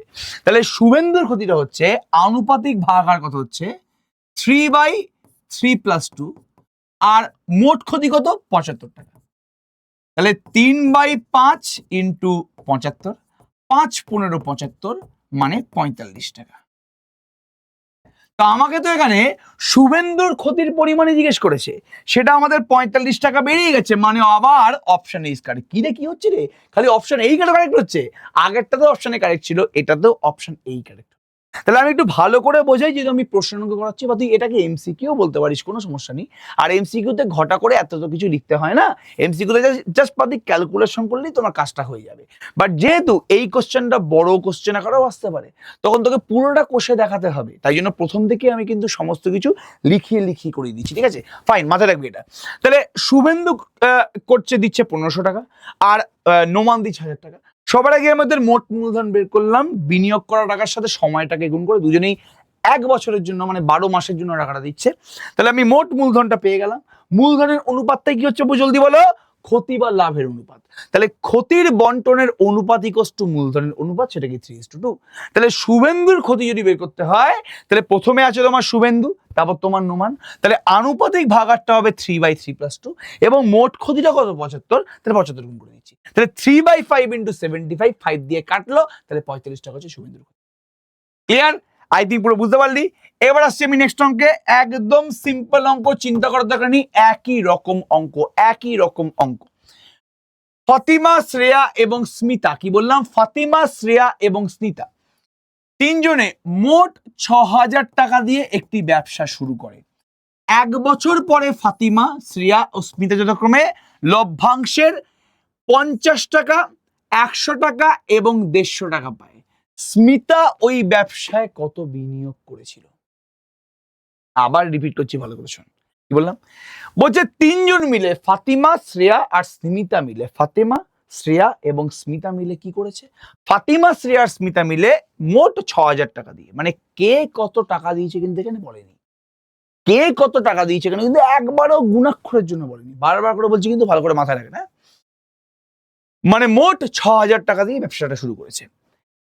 তাহলে শুভেন্দুর ক্ষতিটা হচ্ছে আনুপাতিক ভাগাকার কত হচ্ছে 3/3 + 2, আর মোট ক্ষতি কত 75 টাকা। তাহলে 3/5 × 75, 5 15 75, মানে 45 টাকা। তো আমাকে তো এখানে শুভেন্দুর ক্ষতির পরিমাণে জিজ্ঞেস করেছে, সেটা আমাদের 45 টাকা বেরিয়ে গেছে, মানে আবার অপশন এই কারেক্ট। কি রে, কি হচ্ছে রে, খালি অপশন এই কারেক্ট হচ্ছে, আগেরটা তো অপশনে কারেক্ট ছিল, এটাতেও অপশন এই কারেক্ট। তাহলে আমি একটু ভালো করে বোঝাই, যেহেতু আমি প্রশ্ন অঙ্ক করাচ্ছি, বা তুই এটাকে এমসিকিউ বলতে পারিস, কোনো সমস্যা নেই। আর এমসিকিউতে ঘটা করে এত তো কিছু লিখতে হয় না, এমসিকিউতে জাস্ট পাতি ক্যালকুলেশন করলেই তোমার কাজটা হয়ে যাবে। বাট যেহেতু এই কোশ্চেনটা বড় কোশ্চেন আকারেও আসতে পারে, তখন তোকে পুরোটা কষে দেখাতে হবে, তাই জন্য প্রথম থেকে আমি কিন্তু সমস্ত কিছু লিখিয়ে করে দিচ্ছি, ঠিক আছে, ফাইন, মাথায় রাখবি এটা। তাহলে শুভেন্দু দিচ্ছে 1500 টাকা আর নোমান দিচ্ছে 1000 টাকা। সবার আগে আমাদের মোট মূলধন বের করলাম, বিনিয়োগ করা টাকার সাথে সময়টাকে গুণ করে দুজনেই 1 বছরের জন্য, মানে 12 মাসের জন্য টাকাটা দিচ্ছে। তাহলে আমি মোট মূলধনটা পেয়ে গেলাম। মূলধনের অনুপাতটাই কি হচ্ছে জলদি বলো, ক্ষতি বা লাভের অনুপাত। তাহলে ক্ষতির বন্টনের অনুপাত ইকুয়ালস টু মূলধনের অনুপাত, সেটা কি 3:2। তাহলে শুভেন্দুর ক্ষতি যদি বের করতে হয়, তাহলে প্রথমে আছে তোমার শুভেন্দু, তারপর তোমার নোমান, তাহলে আনুপাতিক ভাগাকারটা হবে 3/3 + 2, এবং মোট ক্ষতিটা কত 75, তাহলে 75 গুণ করে দিচ্ছি। তাহলে 3/5 × 75, 5 দিয়ে কাটলো, তাহলে 45 টাকা হচ্ছে শুভেন্দুর ক্ষতি। ক্লিয়ার, আই থিঙ্ক পুরো বুঝতে পারলি। এবার আসছি আমি নেক্সট অঙ্কে, একদম সিম্পল অঙ্ক, চিন্তা করার দরকার নেই, একই রকম অঙ্ক। ফাতিমা, শ্রেয়া এবং স্মিতা, কি বললাম, ফাতিমা, শ্রেয়া এবং স্মিতা তিনজনে মোট 6,000 টাকা দিয়ে একটি ব্যবসা শুরু করে। 1 বছর পরে ফাতিমা, শ্রেয়া ও স্মিতা যথাক্রমে লভ্যাংশের 50 টাকা, 100 টাকা এবং 150 টাকা পায়। স্মিতা ওই ব্যবসায় কত বিনিয়োগ করেছিল? আবার রিপিট করছি, ভালো করে শোন। কি বললাম? বলছে তিনজন মিলে, ফাতিমা, শ্রেয়া আর স্মিতা মিলে, ফাতিমা, শ্রেয়া এবং স্মিতা মিলে কি করেছে? ফাতিমা, শ্রেয়া আর স্মিতা মিলে মোট 6,000 টাকা দিয়ে, মানে কে কত টাকা দিয়েছে কিন্তু এখানে বলেনি। কে কত টাকা দিয়েছে এখানে কিন্তু একবারও গুণাক্ষরের জন্য বলেনি, বারবার করে বলছি কিন্তু ভালো করে মাথায় রাখেন। মানে মোট 6,000 টাকা দিয়ে ব্যবসাটা শুরু করেছে।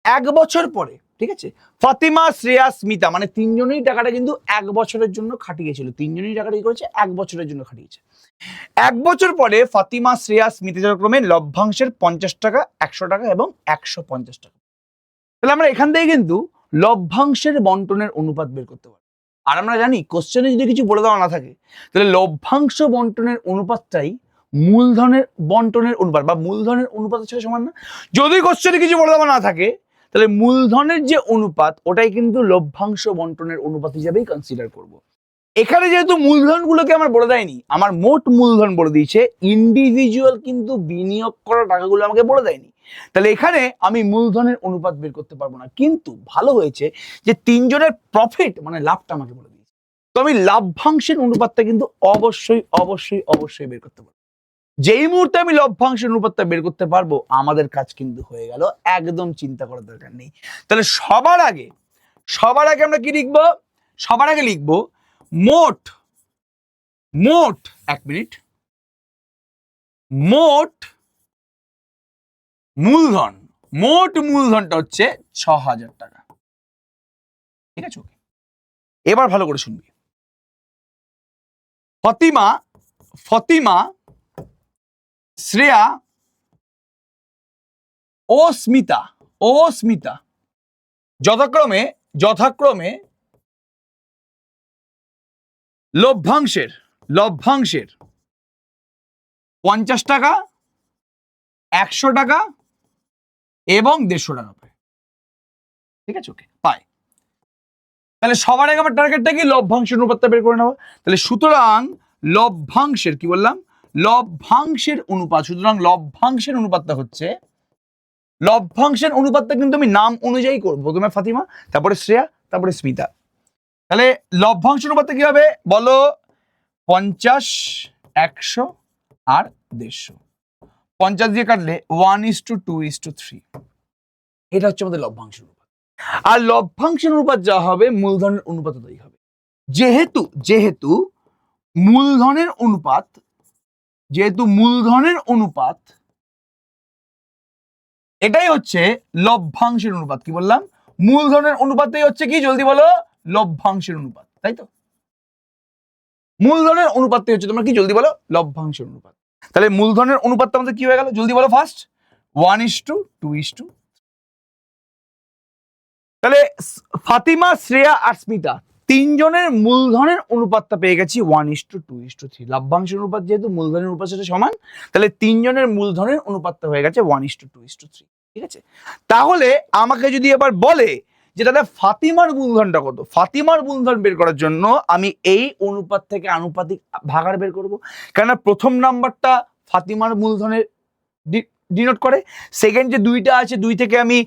1 বছর পরে, ঠিক আছে, ফাতিমা, শ্রেয়া, স্মিতা মানে তিনজনেই টাকাটা কিন্তু 1 বছরের জন্য খাটিয়েছিল। তিনজনেই টাকাটা কি করেছে? 1 বছরের জন্য খাটিয়েছে। 1 বছর পরে ফাতিমা, শ্রেয়া, স্মিতা যথাক্রমে লভ্যাংশের 50 টাকা, 100 টাকা এবং 150 টাকা। তাহলে আমরা এখান থেকে কিন্তু লভ্যাংশের বন্টনের অনুপাত বের করতে পারি। আর আমরা জানি কোশ্চেনে যদি কিছু বলে দেওয়া না থাকে তাহলে লভ্যাংশ বন্টনের অনুপাতটাই মূলধনের বন্টনের অনুপাত বা মূলধনের অনুপাতের সাথে সমান না। যদি কোশ্চেনে কিছু বলে দেওয়া না থাকে তাহলে মূলধনের যে অনুপাত ওটাই কিন্তু লভ্যাংশ বন্টনের অনুপাত হিসাবেই কনসিডার করব। এখানে যেহেতু মূলধনগুলোকে আমার বলে দেয়নি, আমার মোট মূলধন বলে দিয়েছে, ইন্ডিভিজুয়াল কিন্তু বিনিয়োগ করা টাকাগুলো আমাকে বলে দেয়নি, তাহলে এখানে আমি মূলধনের অনুপাত বের করতে পারবো না। কিন্তু ভালো হয়েছে যে তিনজনের প্রফিট মানে লাভটা আমাকে বলে দিয়েছে, তো আমি লাভ্যাংশের অনুপাতটা কিন্তু অবশ্যই অবশ্যই অবশ্যই বের করতে পারবো। যেই মুহূর্তে আমি লভ্যাংশের অনুপাতটা বের করতে পারবো আমাদের কাজ কিন্তু হয়ে গেল, একদম চিন্তা করার দরকার নেই। তাহলে সবার আগে আমরা কি লিখবো? সবার আগে লিখবো মোট 1 মিনিট, মোট মূলধনটা হচ্ছে 6,000 টাকা। ঠিক আছে, এবার ভালো করে শুনবি। ফাতিমা, শ্রেয়া ও স্মিতা যথাক্রমে লভ্যাংশের 50 টাকা, 100 টাকা এবং 150 টাকা পায়। ঠিক আছে, ওকে, পায়। তাহলে সবার আগে আমার টার্গেটটা কি? লভ্যাংশের অনুপাতটা বের করে নেওয়া। তাহলে সুতরাং লভ্যাংশের, কি বললাম, লভ্যাংশের অনুপাত, সুতরাং লভ্যাংশের অনুপাতটা হচ্ছে, লভ্যাংশের অনুপাতটা কিন্তু আমি নাম অনুযায়ী করবো। প্রথমে ফাতিমা, তারপরে শ্রেয়া, তারপরে স্মিতা। তাহলে লভ্যাংশের অনুপাতটা কি হবে বলো? 50, 100 আর 150। 50 দিয়ে কাটলে 1:2:3। এটা হচ্ছে আমাদের লভ্যাংশের অনুপাত। আর লভ্যাংশের অনুপাত যা হবে মূলধনের অনুপাত তাই হবে। যেহেতু মূলধনের অনুপাত এটাই হচ্ছে লভ্যাংশের অনুপাত। কি বললাম? মূলধনের অনুপাতটাই হচ্ছে কি? জলদি বলো, লভ্যাংশের অনুপাত, তাই তো? মূলধনের অনুপাতটাই হচ্ছে, তোমরা কি জলদি বলো, লভ্যাংশের অনুপাত। তাহলে মূলধনের অনুপাতটা আমাদের কি হয়ে গেল? জলদি বলো ফার্স্ট, 1:2:3। তাহলে ফাতিমা, শ্রেয়া আর স্মিতা তিনজনের মূলধনের অনুপাতটা পেয়ে গেছি 1:2:3। লভ্যাংশের অনুপাত যেহেতু মূলধনের অনুপাতের সাথে সমান, তাহলে তিনজনের মূলধনের অনুপাতটা হয়ে গেছে 1:2:3। ঠিক আছে, তাহলে আমাকে যদি এবার বলে যে দাদা ফাতিমার মূলধনটা কত, ফাতিমার মূলধন বের করার জন্য আমি এই অনুপাত থেকে আনুপাতিক ভাগাড় বের করব। কেননা প্রথম নাম্বারটা ফাতিমার মূলধনের ডিনোট করে, সেকেন্ড যে 2টা আছে 2 থেকে আমি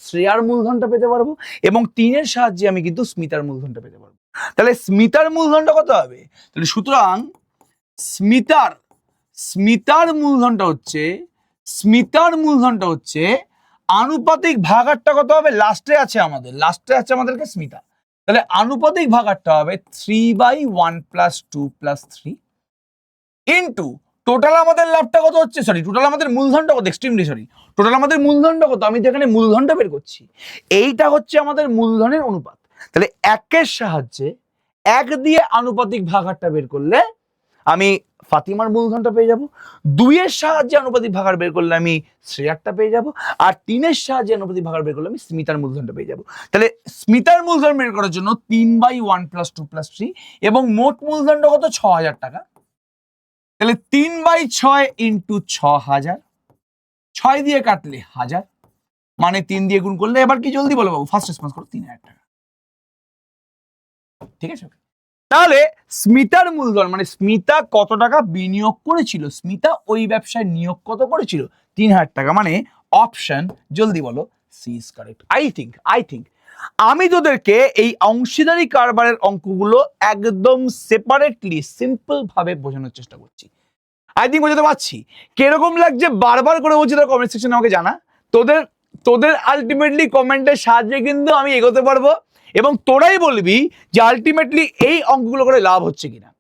শ্রেয়ার মূলধনটা পেতে পারবো এবং 3-এর সাহায্যে আমি কিন্তু স্মিতার মূলধনটা পেতে পারবো। তাহলে স্মিতার মূলধনটা কত হবে? তাহলে সুতরাং স্মিতার মূলধনটা হচ্ছে আনুপাতিক ভাগাড়টা কত হবে? লাস্টে আছে আমাদেরকে স্মিতা। তাহলে আনুপাতিক ভাগাড়টা হবে 3/1 + 2 + 3 ইন্টু টোটাল আমাদের লাভটা কত হচ্ছে, টোটাল আমাদের মূলধনটা কত, টোটাল আমাদের মূলধনটা কত, আমি যেখানে মূলধনটা বের করছি এইটা হচ্ছে আমাদের মূলধনের অনুপাত। তাহলে 1-এর সাহায্যে 1 দিয়ে আনুপাতিক ভাগাড়টা বের করলে আমি ফাতিমার মূলধনটা পেয়ে যাব, 2-এর সাহায্যে আনুপাতিক ভাগাড় বের করলে আমি শ্রেয়ারটা পেয়ে যাব, আর 3-এর সাহায্যে আনুপাতিক ভাগাড় বের করলে আমি স্মিতার মূলধনটা পেয়ে যাব। তাহলে স্মিতার মূলধন বের করার জন্য 3/1 + 2 + 3 এবং মোট মূলধনটা কত? 6,000 টাকা। তাহলে 3/6 × 6,000 6 দিয়ে কাটলে 1000, মানে 3 দিয়ে গুণ করলে, এবার কি জলদি বলো বাবু, ফার্স্ট রেসপন্স করো 3000 টাকা। ঠিক আছে, তাহলে স্মিতার মূলধন মানে স্মিতা কত টাকা বিনিয়োগ করেছিল, স্মিতা ওই ব্যবসায় নিয়োগ কত করেছিল, 3000 টাকা, মানে অপশন জলদি বলো C is correct. I think আমি তোদেরকে এই অংশীদারি কারবারের অঙ্কগুলো একদম সেপারেটলি সিম্পল ভাবে বোঝানোর চেষ্টা করছি। আই থিঙ্ক বোঝাতে পারছি। কিরকম লাগছে বারবার করে বলছি, তার কমেন্ট সেকশনে আমাকে জানা। তোদের আলটিমেটলি কমেন্টের সাহায্যে কিন্তু আমি এগোতে পারবো, এবং তোরাই বলবি যে আলটিমেটলি এই অঙ্কগুলো করে লাভ হচ্ছে কিনা।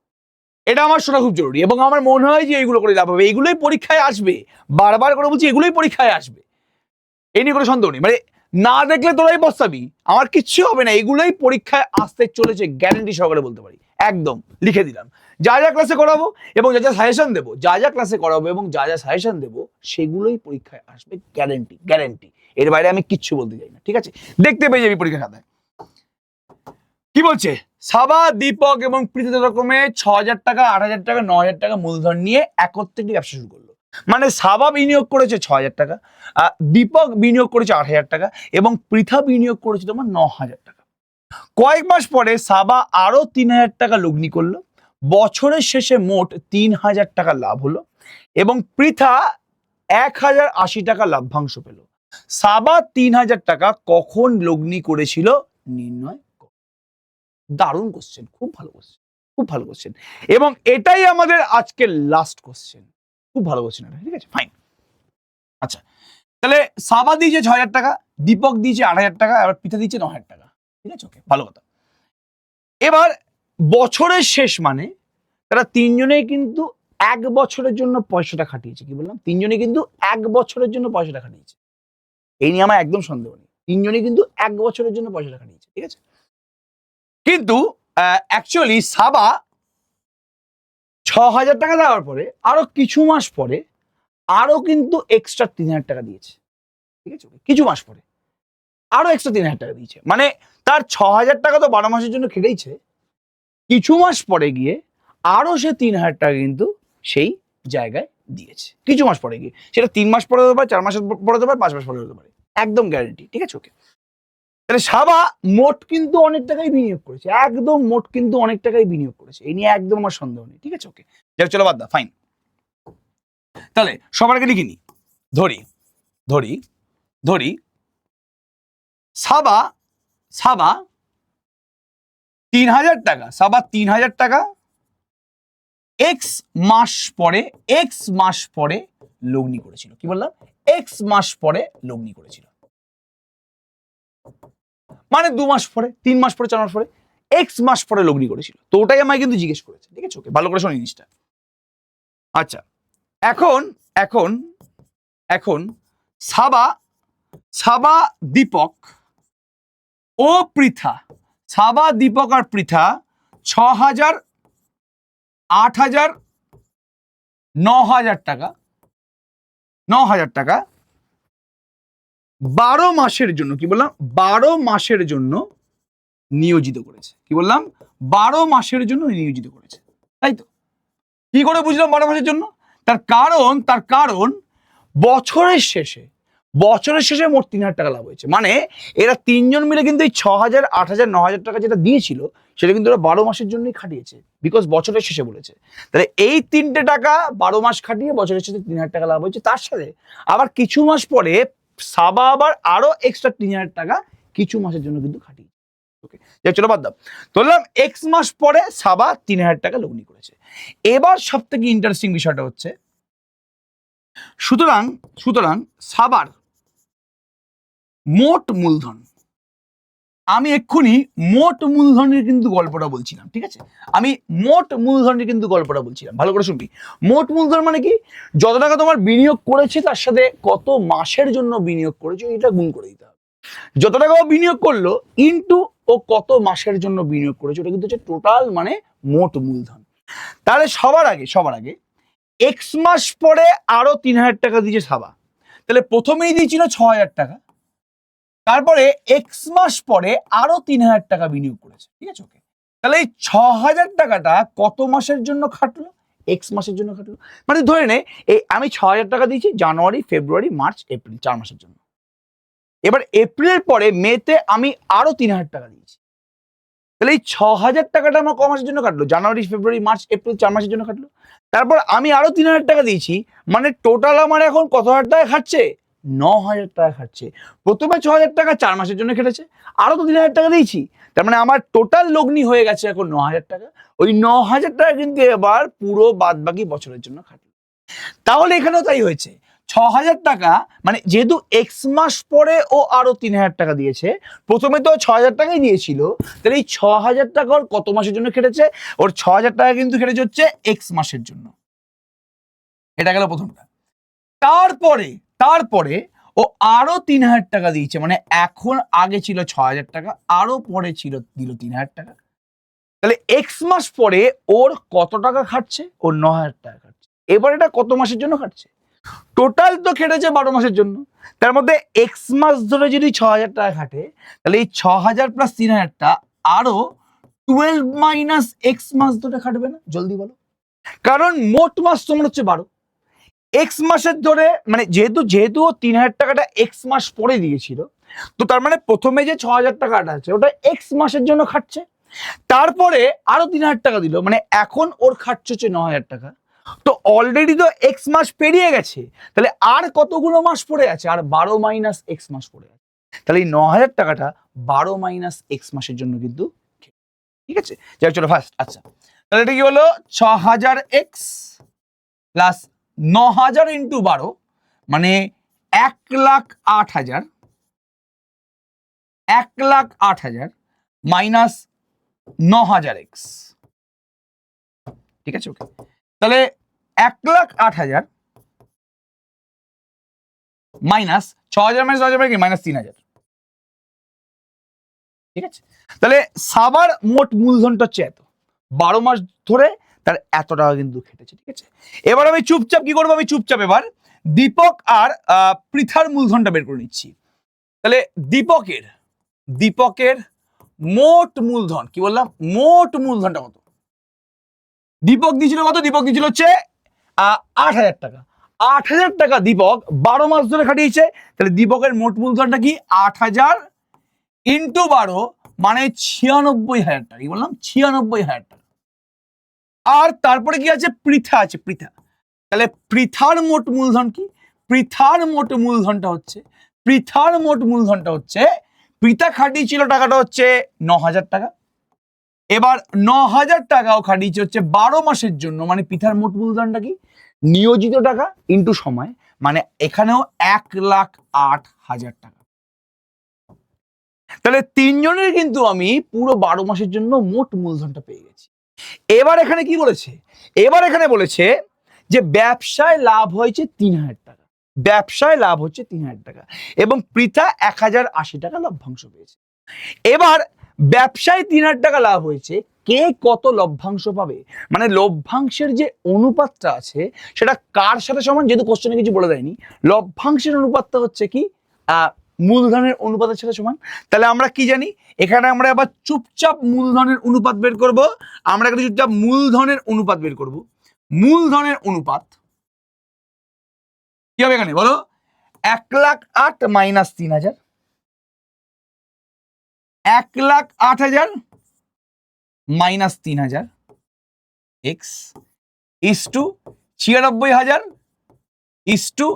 এটা আমার শোনা খুব জরুরি, এবং আমার মনে হয় যে এইগুলো করে লাভ হবে, এগুলোই পরীক্ষায় আসবে। বারবার করে বলছি, এগুলোই পরীক্ষায় আসবে, এই নিয়ে কোনো সন্দেহ নেই। মানে না দেখলে তোরাই পস্তাবি, আমার কিচ্ছু হবে না, এগুলোই পরীক্ষায় আসতে চলেছে, গ্যারান্টি সহকারে বলতে পারি, একদম লিখে দিলাম। যা যা ক্লাসে করাবো এবং যা যা সাজেশন দেবো, সেগুলোই পরীক্ষায় আসবে, গ্যারান্টি। এর বাইরে আমি কিচ্ছু বলতে চাই না, ঠিক আছে? দেখতে পেয়ে যাবি পরীক্ষা খাতায় কি বলছে। সাবা, দীপক এবং প্রীতি রকমে 6000 টাকা, 8000 টাকা, 9000 টাকা মূলধন নিয়ে একত্রে একটি ব্যবসা শুরু করলো। মানে সাবা বিনিয়োগ করেছে 6000 টাকা, দীপক বিনিয়োগ করেছে 8000 টাকা, এবং পৃথা বিনিয়োগ করেছে তোমার 9000 টাকা। কয়েক মাস পরে সাবা আরো 3000 টাকা লগ্নি করলো। বছরের শেষে মোট 3000 টাকা লাভ হলো, এবং পৃথা 1080 টাকা লাভ্যাংশ পেল। সাবা 3000 টাকা কখন লগ্নি করেছিল নির্ণয়। দারুণ কোশ্চেন, খুব ভালো কোশ্চেন, এবং এটাই আমাদের আজকের লাস্ট কোশ্চেন। খুব ভালো কোশ্চেন এটা, ঠিক আছে, ফাইন। আচ্ছা, তাহলে সাবা দিয়েছে 6000 টাকা, দীপক দিয়েছে 8000 টাকা, আবার পৃথা দিয়েছে 9000 টাকা, ঠিক আছে, ওকে, ভালো কথা। এবার বছরের শেষ মানে তারা তিনজনেই কিন্তু 1 বছরের জন্য পয়সাটা খাটিয়েছে। কি বললাম? তিনজনে কিন্তু 1 বছরের জন্য পয়সাটা খাটিয়েছে, এই নিয়ে আমার একদম সন্দেহ নেই। তিনজনেই কিন্তু 1 বছরের জন্য পয়সাটা খাটিয়েছে, ঠিক আছে। কিন্তু অ্যাকচুয়ালি সাবা 6000 টাকা দেওয়ার পরে আরো কিছু মাস পরে আরো কিন্তু এক্সট্রা 3000 টাকা দিয়েছে, ঠিক আছে, কিছু মাস পরে আরো এক্সট্রা 3000 টাকা দিয়েছে। মানে তার 6000 টাকা তো 12 মাসের জন্য খেটেইছে, কিছু মাস পরে গিয়ে আরো সে 3000 টাকা কিন্তু সেই জায়গায় দিয়েছে, কিছু মাস পরে গিয়ে। সেটা 3 মাস পরে হতে পারে, 4 মাস পরে হতে পারে, 5 মাস পরে হতে পারে, একদম গ্যারান্টি, ঠিক আছে, ওকে। তাহলে সাবা মোট কিন্তু অনেক টাকাই বিনিয়োগ করেছে, একদম মোট কিন্তু অনেক টাকাই বিনিয়োগ করেছে, এই নিয়ে একদম আমার সন্দেহ নেই, ঠিক আছে, ওকে। যাক, চলো বাদ দাও, ফাইন। তাহলে সবার আগে লিখিনি, ধরি সাবা 3000 টাকা, সাবা 3000 টাকা এক্স মাস পরে লগ্নি করেছিল। কি বললাম? এক্স মাস পরে লগ্নি করেছিল, মানে 2 মাস পরে, 3 মাস পরে, 4 মাস পরে, এক্স মাস পরে লগ্নি করেছিল। তো ওটাই আমায় কিন্তু জিজ্ঞেস করেছে, ঠিক আছে, ওকে, ভালো করে শোনো জিনিসটা। আচ্ছা, এখন সাবা দীপক ও পৃথা, সাবা দীপক আর পৃথা 6000, 8000, 9000 টাকা 12 মাসের জন্য, কি বললাম, 12 মাসের জন্য নিয়োজিত করেছে। কি বললাম? 12 মাসের জন্য নিয়োজিত করেছে, তাই তো? কি করে বুঝলাম 12 মাসের জন্য? তার কারণ বছরের শেষে মোট 3000 টাকা লাভ হয়েছে। মানে এরা তিনজন মিলে কিন্তু এই 6000, 8000, 9000 টাকা যেটা দিয়েছিল সেটা কিন্তু ওরা 12 মাসের জন্যই খাটিয়েছে, বিকজ বছরের শেষে বলেছে। তাহলে এই 3টে টাকা 12 মাস খাটিয়ে বছরের শেষে 3000 টাকা লাভ হয়েছে। তার সাথে আবার কিছু মাস পরে সাবা আবার আরো এক্সট্রা 3000 টাকা কিছু মাসের জন্য কিন্তু খাটিয়েছে, ওকে। চলো বাদ দাও, ধরলাম এক্স মাস পরে সাবা 3000 টাকা লগ্নি করেছে। এবার সব থেকে ইন্টারেস্টিং বিষয়টা হচ্ছে, সুতরাং সাবার মোট মূলধন, আমি এক্ষুনি মোট মূলধনের কিন্তু গল্পটা বলছিলাম, ঠিক আছে, আমি মোট মূলধনের কিন্তু গল্পটা বলছিলাম, ভালো করে শুনবি। মোট মূলধন মানে কি? যত টাকা তোমার বিনিয়োগ করেছে তার সাথে কত মাসের জন্য বিনিয়োগ করেছে এটা গুণ করে দিতে হবে। যত টাকা বিনিয়োগ করলো ইনটু ও কত মাসের জন্য বিনিয়োগ করেছে, ওটা কিন্তু হচ্ছে টোটাল, মানে মোট মূলধন। তাহলে সবার আগে এক্স মাস পরে আরো 3000 টাকা দিয়েছে সাবা, তাহলে প্রথমেই দিয়েছিল 6000 টাকা, তারপরে এক্স মাস পরে আরো 3000 টাকা বিনিয়োগ করেছে, ঠিক আছে, ওকে। তাহলে এই 6000 টাকাটা কত মাসের জন্য খাটলো? এক্স মাসের জন্য কাটলো। মানে ধরে নে এই আমি 6,000 টাকা দিয়েছি জানুয়ারি, ফেব্রুয়ারি, মার্চ, এপ্রিল 4 মাসের জন্য। এবার এপ্রিলের পরে মেতে আমি আরো 3,000 টাকা দিয়েছি, তাহলে এই 6,000 টাকাটা আমার ক মাসের জন্য কাটলো? জানুয়ারি, ফেব্রুয়ারি, মার্চ, এপ্রিল 4 মাসের জন্য কাটলো। তারপর আমি আরো 3,000 টাকা দিয়েছি, মানে টোটাল আমার এখন কত হাজার টাকা খাচ্ছে? 9,000 টাকা খাচ্ছে। প্রথমে 6,000 টাকা 4 মাসের জন্য কেটেছে, আরো তো 3,000 টাকা দিয়েছি, তার মানে আমার টোটাল লগ্নি হয়ে গেছে এখন 9,000 টাকা। ওই 9,000 টাকা কিন্তু এবার পুরো বাদ বাকি বছরের জন্য খাটলো। তাহলে এখানেও তাই হয়েছে, 6,000 টাকা মানে যেহেতু এক্স মাস পরে ও আরো 3,000 টাকা দিয়েছে, প্রথমে তো 6,000 টাকাই দিয়েছিল, তাহলে এই 6,000 টাকা ওর কত মাসের জন্য কেটেছে? ওর 6,000 টাকা কিন্তু কেটেছে হচ্ছে এক্স মাসের জন্য। এটা গেল প্রথমটা। তারপরে ও আরো 3,000 টাকা দিয়েছে, মানে এখন আগে ছিল 6,000 টাকা, আরো পরে ছিল দিল 3,000 টাকা। তাহলে এক্স মাস পরে ওর কত টাকা খাটছে? ওর 9,000 টাকা খাটছে। এবার এটা কত মাসের জন্য খাটছে? টোটাল তো খেটেছে 12 মাসের জন্য, তার মধ্যে এক্স মাস ধরে যদি 6,000 টাকা খাটে, তাহলে এই 6,000 প্লাস 3,000 টা আরো 12 মাইনাস এক্স মাস ধরে খাটবে না? জলদি বলো, কারণ মোট মাস তোমার হচ্ছে 12। এক্স মাসের ধরে মানে যেহেতু ও 3,000 টাকাটা এক্স মাস পরে দিয়েছিল, তো তার মানে প্রথমে যে 6,000 টাকাটা আছে ওটা এক্স মাসের জন্য খাটছে, তারপরে আরো 3,000 টাকা দিল, মানে এখন ওর খাটছে হচ্ছে 9,000 টাকা। তো অলরেডি তো এক্স মাস পেরিয়ে গেছে, তাহলে আর কতগুলো মাস পড়ে আছে? আর 12 মাইনাস এক্স মাস পড়ে আছে। তাহলে এই 9,000 টাকাটা 12 মাইনাস এক্স মাসের জন্য কিন্তু, ঠিক আছে। যাই চলো ফার্স্ট, আচ্ছা তাহলে এটা কি হলো? 6,000 এক্স প্লাস 9,000 ইন্টু 12 মানে 1,08,000, 1,08,000 মাইনাস 9,000 এক্স, ঠিক আছে। ওকে, তাহলে 1,08,000 মাইনাস 6,000 মাইনাস 9,000 কি মাইনাস 3,000, ঠিক আছে। তাহলে সাবার মোট মূলধনটা হচ্ছে এত, 12 মাস ধরে তার এত টাকা কিন্তু খেটেছে, ঠিক আছে। এবার আমি চুপচাপ কি করবো? আমি চুপচাপ এবার দীপক আর পৃথার মূলধনটা বের করে নিচ্ছি। তাহলে দীপকের মোট মূলধন কি বললাম? মোট মূলধনটা কত? দীপক দিয়েছিল কত? দীপক দিয়েছিল হচ্ছে 8,000 টাকা। 8,000 টাকা দীপক 12 মাস ধরে খাটিয়েছে, তাহলে দীপকের মোট মূলধনটা কি? 8,000 ইন্টু 12 মানে 96,000 টাকা। কি বললাম? 96,000 টাকা। আর তারপরে কি আছে? পৃথা আছে, পৃথা। তাহলে পৃথার মোট মূলধন কি? পৃথার মোট মূলধনটা হচ্ছে পৃথা খাটিয়েছিল টাকাটা হচ্ছে 9,000 টাকা। এবার 9,000 টাকাও খাটিয়েছে হচ্ছে 12 মাসের জন্য, মানে পৃথার মোট মূলধনটা কি? নিয়োজিত টাকা ইন্টু সময়, মানে এখানেও 1,08,000 টাকা। তাহলে তিনজনের কিন্তু আমি পুরো 12 মাসের জন্য মোট মূলধনটা পেয়ে গেছি। এবার এখানে কি বলেছে? এবার এখানে বলেছে যে ব্যবসায় লাভ হয়েছে 3,000 টাকা, ব্যবসায় লাভ হচ্ছে 3,000 টাকা এবং পৃথা 1,080 টাকা লভ্যাংশ পেয়েছে। এবার ব্যবসায় 3,000 টাকা লাভ হয়েছে, কে কত লভ্যাংশ পাবে? মানে লভ্যাংশের যে অনুপাতটা আছে সেটা কার সাথে সমান? যেহেতু কোশ্চেনে কিছু বলে দেয়নি, লভ্যাংশের অনুপাতটা হচ্ছে কি মূলধনের অনুপাতের সাথে সমান। তাহলে আমরা কি জানি? এখানে আমরা আবার চুপচাপ মূলধনের অনুপাত বের করব। আমরা এখানে চুপচাপ মূলধনের অনুপাত বের করব। মূলধনের অনুপাত কি হবে এখানে বলো? 1,08,000 minus 3,000, 1,08,000 minus 3,000 x is to 96,000 is to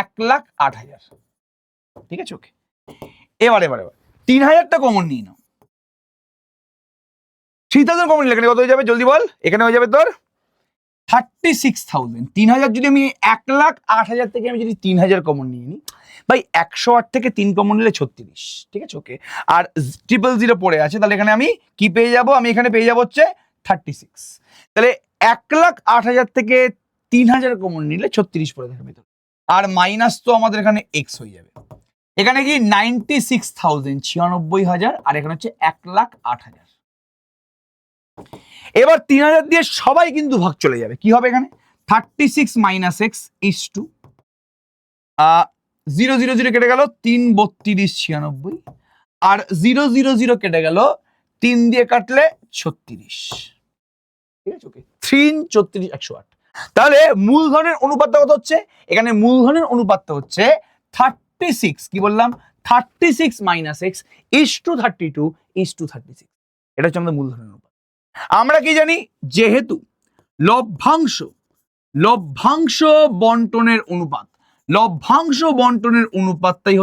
1,08,000, ঠিক আছে। ওকে, এবার 3,000টা কমন নিয়ে নাও। 3,000 কমন নিলে এখানে কত হয়ে যাবে? জলদি বল। এখানে হয়ে যাবে তোর 36,000। 3,000 যদি আমি 1,08,000 থেকে আমি যদি 3,000 কমন নিয়ে নিই, ভাই 108 থেকে 3 কমন নিলে 36, ঠিক আছে। ওকে, আর 000 পড়ে আছে, তাহলে এখানে আমি কি পেয়ে যাব? আমি এখানে পেয়ে যাব হচ্ছে 36। তাহলে 1,08,000 থেকে 3,000 কমন নিলে 36 পড়ে থাকবে, আর মাইনাস তো আমাদের এখানে এক্স হয়ে যাবে। এখানে কি 96,000 96,000, আর এখানে হচ্ছে 1,08,000। এবার 3,000 দিয়ে সবাই কিন্তু ভাগ চলে যাবে। কি হবে এখানে? 36 মাইনাস এক্স ইস টু 0 0 0 কেটে গেল 3 32 96, আর 0 0 0 কেটে গেল 3 দিয়ে কাটলে 36, ঠিক আছে। ওকে, 3 34 108। তাহলে মূলধনের অনুপাতটা কত হচ্ছে? এখানে মূলধনের অনুপাতটা হচ্ছে 36, কি বললাম, 36 minus x is to 32 is to 36। এটা হচ্ছে আমাদের মূলধনের অনুপাত। আমরা কি জানি, যেহেতু লভ্যাংশ বন্টনের অনুপাত, লভ্যাংশ বন্টনের অনুপাতটাই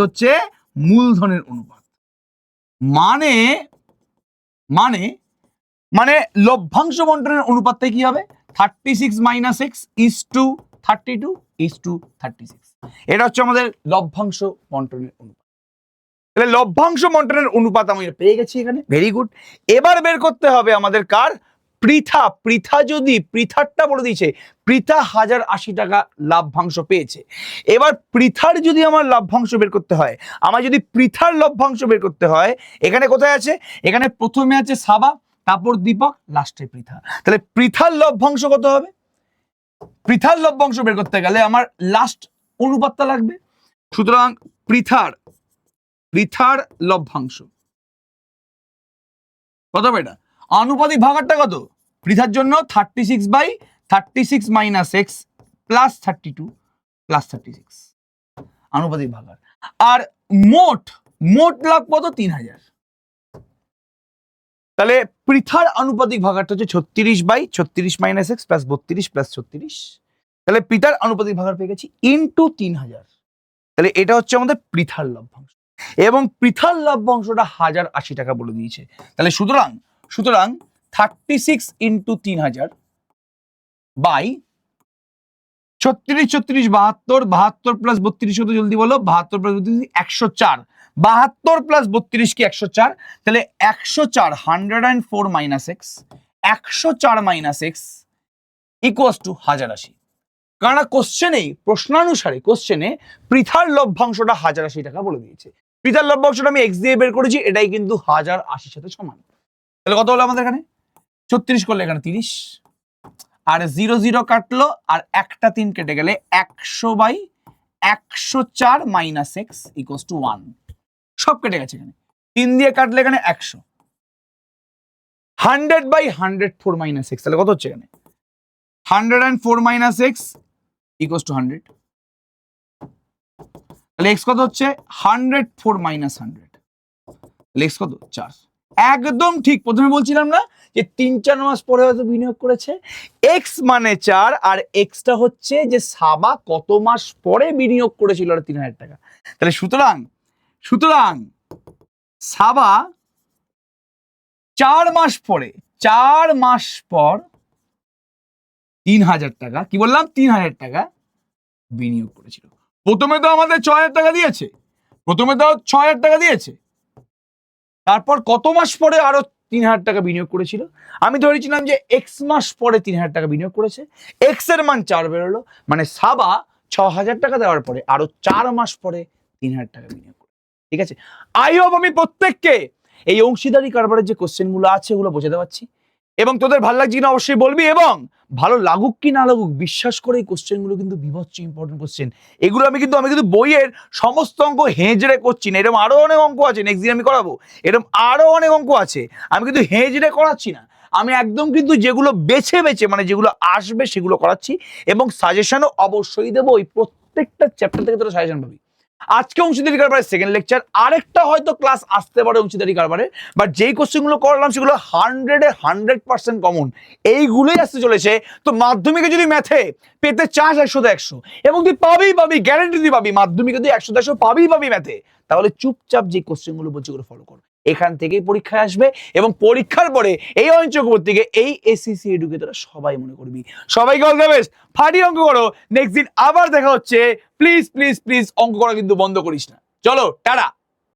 হচ্ছে মূলধনের অনুপাত। মানে মানে মানে লভ্যাংশ বন্টনের অনুপাতটাই কি হবে? 36 minus x is to 32 is to 36। এটা হচ্ছে আমাদের লভ্যাংশ বন্টনের অনুপাত। তাহলে লভ্যাংশ বন্টনের অনুপাত আমি পেয়ে গেছি এখানে, ভেরি গুড। এবার বের করতে হবে আমাদের কার? পৃথা যদি পৃথারটা বলে দিয়েছে, পৃথা 1080 টাকা লাভ্যাংশ পেয়েছে। এবার পৃথার যদি আমার লাভ্যাংশ বের করতে হয়, আমার যদি পৃথার লভ্যাংশ বের করতে হয়, এখানে কোথায় আছে? এখানে প্রথমে আছে সাবা, তারপর দীপক, লাস্টে পৃথা। তাহলে পৃথার লভ্যাংশ কত হবে? পৃথার লভ্যাংশ বের করতে গেলে আমার লাস্ট অনুপাতটা লাগবে। সুতরাং পৃথার লভ্যাংশ কত হবে? এটা আনুপাতিক ভাগারটা কত? পৃথার জন্য 36 মাইনাস এক্স প্লাস 32 প্লাস 36 আনুপাতিক ভাগার। আর মোট লাভ কত? 3000। তাহলে পৃথার আনুপাতিক ভাগারটা হচ্ছে 36 মাইনাস এক্স প্লাস 32 প্লাস 36। তাহলে পৃথার আনুপাতিক ভাগার পেয়ে গেছি ইন্টু 3000। তাহলে এটা হচ্ছে আমাদের পৃথার লভ্যাংশ, এবং পৃথার লভ্যাংশটা 1080 টাকা বলে দিয়েছে। তাহলে সুতরাং 36 ইন্টু 3000 বাই 36 72 প্লাস 32 কত? জলদি বলো। 72 প্লাস 32 104। 72 প্লাস 32 কি 104? তাহলে 104 104 minus x, 104 minus x equals to 1080। কারণ প্রশ্নানুসারে কোশ্চেনে পৃথার লভ্যাংশটা 1080 টাকা বলে দিয়েছে। পৃথার লভ্যাংশটা আমি এক্স দিয়ে বের করেছি, এটাই কিন্তু 1080 সাথে সমান। তাহলে কত হলো আমাদের এখানে? 36 করলে এখানে 30, আর 0 0 কাটলো, আর একটা 3 কেটে গেলে 100/104 মাইনাস এক্স ইকুয়ালস টু 1। সব কেটে গেছে এখানে, 3 দিয়ে কাটলে এখানে 100, 100/104 মাইনাস এক্স। তাহলে কত হচ্ছে এখানে? 104 মাইনাস এক্স ইকুয়ালস টু 100। তাহলে এক্স কত হচ্ছে? 104 মাইনাস 100। তাহলে এক্স কত? 4। একদম ঠিক, প্রথমে বলছিলাম না যে 3-4 মাস পরে হয়তো বিনিয়োগ করেছে। এক্স মানে 4, আর এক্সটা হচ্ছে যে সাবা কত মাস পরে বিনিয়োগ করেছিল 3000 টাকা। তাহলে সুতরাং সাবা 4 মাস পর 3000 টাকা, কি বললাম, 3000 টাকা বিনিয়োগ করেছিল। প্রথমে তো আমাদের 6000 টাকা দিয়েছে, তারপর কত মাস পরে আরো 3000 টাকা বিনিয়োগ করেছিল? আমি ধরেছিলাম যে এক্স মাস পরে 3000 টাকা বিনিয়োগ করেছে, এক্স এর মান 4 বেরোলো, মানে সাবা 6000 টাকা দেওয়ার পরে আরো 4 মাস পরে 3000 টাকা বিনিয়োগ করে। ঠিক আছে, আই হোপ আমি প্রত্যেককে এই অংশীদারি কারবারের যে কোশ্চেন গুলো আছে ওগুলো বোঝাতে পারছি, এবং তোদের ভালো লাগছে কিনা অবশ্যই বলবি, এবং ভালো লাগুক কি না লাগুক বিশ্বাস করে এই কোশ্চেন গুলো কিন্তু বিভৎস ইম্পর্টেন্ট কোশ্চেন। এগুলো আমি কিন্তু বইয়ের সমস্ত অঙ্ক হেঁজড়ে করছি না, এরকম আরো অনেক অঙ্ক আছে নেক্সট দিন আমি করাবো, এরকম আরো অনেক অঙ্ক আছে, আমি কিন্তু হেঁজড়ে করাচ্ছি না, আমি একদম কিন্তু যেগুলো বেছে মানে যেগুলো আসবে সেগুলো করাচ্ছি, এবং সাজেশনও অবশ্যই দেবো। ওই প্রত্যেকটা চ্যাপ্টার থেকে তোরা সাজেশন পাবি। আজকে অংশীদারি কারবারের সেকেন্ড লেকচার, আরেকটা হয়তো ক্লাস আসতে পারে অংশীদারি কারবারের, বাট যেই কোশ্চেনগুলো করলাম সেগুলো 100% কমন, এইগুলোই আসতে চলেছে। তো মাধ্যমিকে যদি ম্যাথে পেতে চাস 100 100, এবং তুই পাবি গ্যারান্টি তুই পাবি, মাধ্যমিকে তুই 100 100 পাবি ম্যাথে, তাহলে চুপচাপ যে কোশ্চেনগুলো বলছি ওগুলো ফলো কর, এখান থেকেই পরীক্ষায় আসবে, এবং পরীক্ষার পরে এই অয়ন চক্রবর্তীকে এই এসিসি এডুকেটররা সবাই মনে করবি। সবাইকে অল দ্য বেস্ট, ফাটি অঙ্ক করো, নেক্সট দিন আবার দেখা হচ্ছে। প্লিজ অঙ্ক করা কিন্তু বন্ধ করিস না। চলো টাটা।